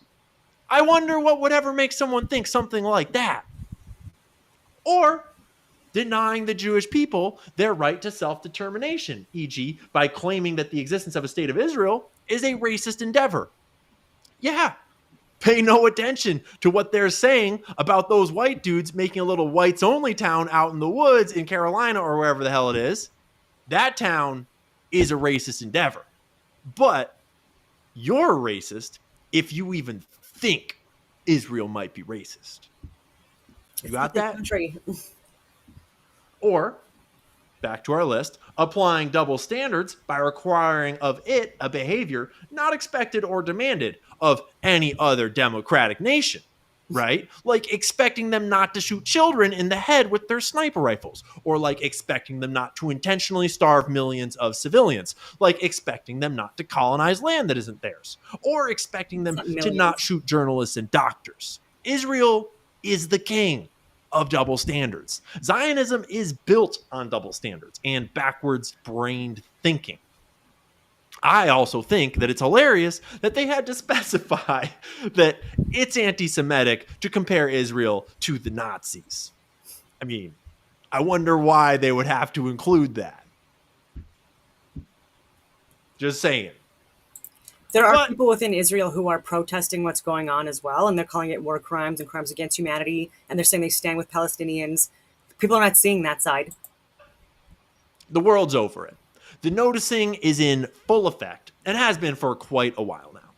I wonder what would ever make someone think something like that. Or denying the Jewish people their right to self-determination, e.g., by claiming that the existence of a state of Israel is a racist endeavor. Yeah, pay no attention to what they're saying about those white dudes making a little whites-only town out in the woods in Carolina or wherever the hell it is. That town is a racist endeavor. But you're a racist if you even think Israel might be racist. You got that? Country. Or back to our list, applying double standards by requiring of it a behavior not expected or demanded of any other democratic nation, right? Like expecting them not to shoot children in the head with their sniper rifles, or like expecting them not to intentionally starve millions of civilians, like expecting them not to colonize land that isn't theirs, or expecting them to not shoot journalists and doctors. Israel is the king of double standards. Zionism is built on double standards and backwards brained thinking. I also think that it's hilarious that they had to specify that it's anti-Semitic to compare Israel to the Nazis. I mean, I wonder why they would have to include that. Just saying. There are people within Israel who are protesting what's going on as well, and they're calling it war crimes and crimes against humanity, and they're saying they stand with Palestinians. People are not seeing that side. The world's over it. The noticing is in full effect and has been for quite a while now.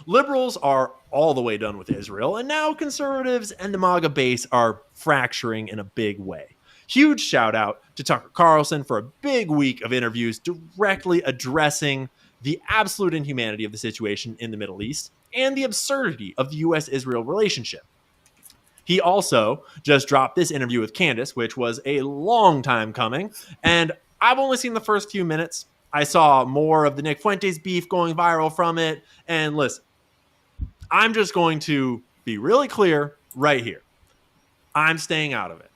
Liberals are all the way done with Israel, and now conservatives and the MAGA base are fracturing in a big way. Huge shout out to Tucker Carlson for a big week of interviews directly addressing the absolute inhumanity of the situation in the Middle East and the absurdity of the U.S.-Israel relationship. He also just dropped this interview with Candace, which was a long time coming, and I've only seen the first few minutes. I saw more of the Nick Fuentes beef going viral from it. And listen, I'm just going to be really clear right here. I'm staying out of it.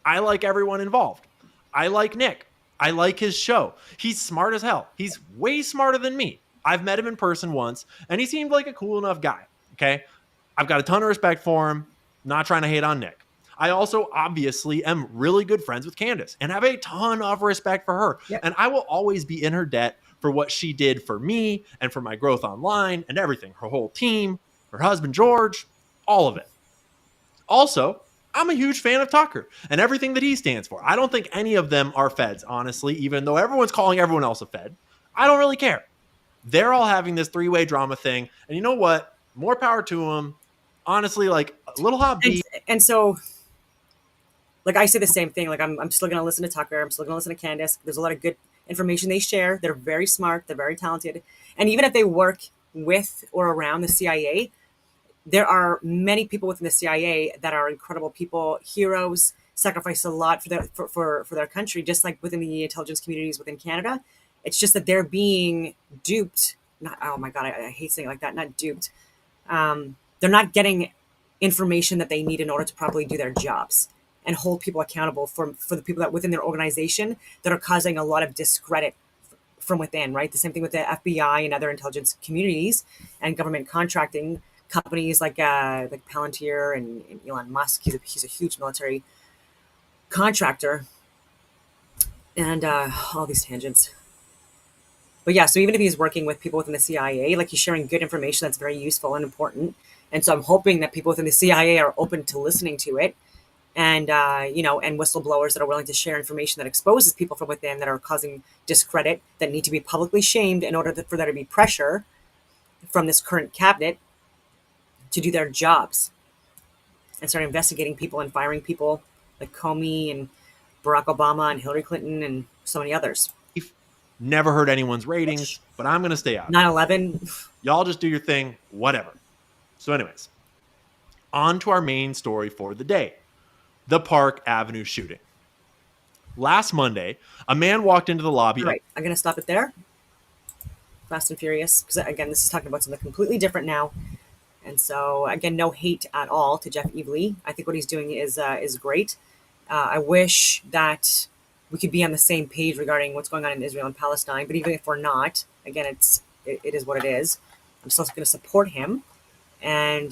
I like everyone involved. I like Nick. I like his show. He's smart as hell. He's way smarter than me. I've met him in person once, and he seemed like a cool enough guy. Okay? I've got a ton of respect for him. Not trying to hate on Nick. I also obviously am really good friends with Candace and have a ton of respect for her. Yep. And I will always be in her debt for what she did for me and for my growth online and everything. Her whole team, her husband, George, all of it. Also, I'm a huge fan of Tucker and everything that he stands for. I don't think any of them are feds, honestly, even though everyone's calling everyone else a fed. I don't really care. They're all having this three-way drama thing. And you know what? More power to them. Honestly, like a little hot beat. And so... like I say the same thing. Like I'm still going to listen to Tucker. I'm still going to listen to Candace. There's a lot of good information they share. They're very smart. They're very talented. And even if they work with or around the CIA, there are many people within the CIA that are incredible people, heroes, sacrifice a lot for their country, just like within the intelligence communities within Canada. It's just that they're being duped. Not, oh my God, I hate saying it like that. Not duped. They're not getting information that they need in order to properly do their jobs and hold people accountable for the people that within their organization that are causing a lot of discredit from within, right? The same thing with the FBI and other intelligence communities and government contracting companies like Palantir and Elon Musk. He's a huge military contractor, and all these tangents. But yeah, so even if he's working with people within the CIA, like he's sharing good information that's very useful and important. And so I'm hoping that people within the CIA are open to listening to it. And, and whistleblowers that are willing to share information that exposes people from within that are causing discredit, that need to be publicly shamed in order for there to be pressure from this current cabinet to do their jobs and start investigating people and firing people like Comey and Barack Obama and Hillary Clinton and so many others. Never heard anyone's ratings, but I'm going to stay out. 9/11. Y'all just do your thing, whatever. So anyways, on to our main story for the day. The Park Avenue shooting. Last Monday, a man walked into the lobby. All right, I'm going to stop it there. Fast and Furious, because again, this is talking about something completely different now. And so, again, no hate at all to Jeff Evely. I think what he's doing is great. I wish that we could be on the same page regarding what's going on in Israel and Palestine. But even if we're not, again, it is what it is. I'm still going to support him. And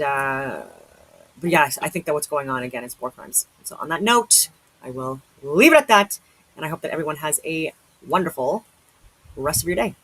but yes, I think that what's going on again is war crimes. So on that note, I will leave it at that. And I hope that everyone has a wonderful rest of your day.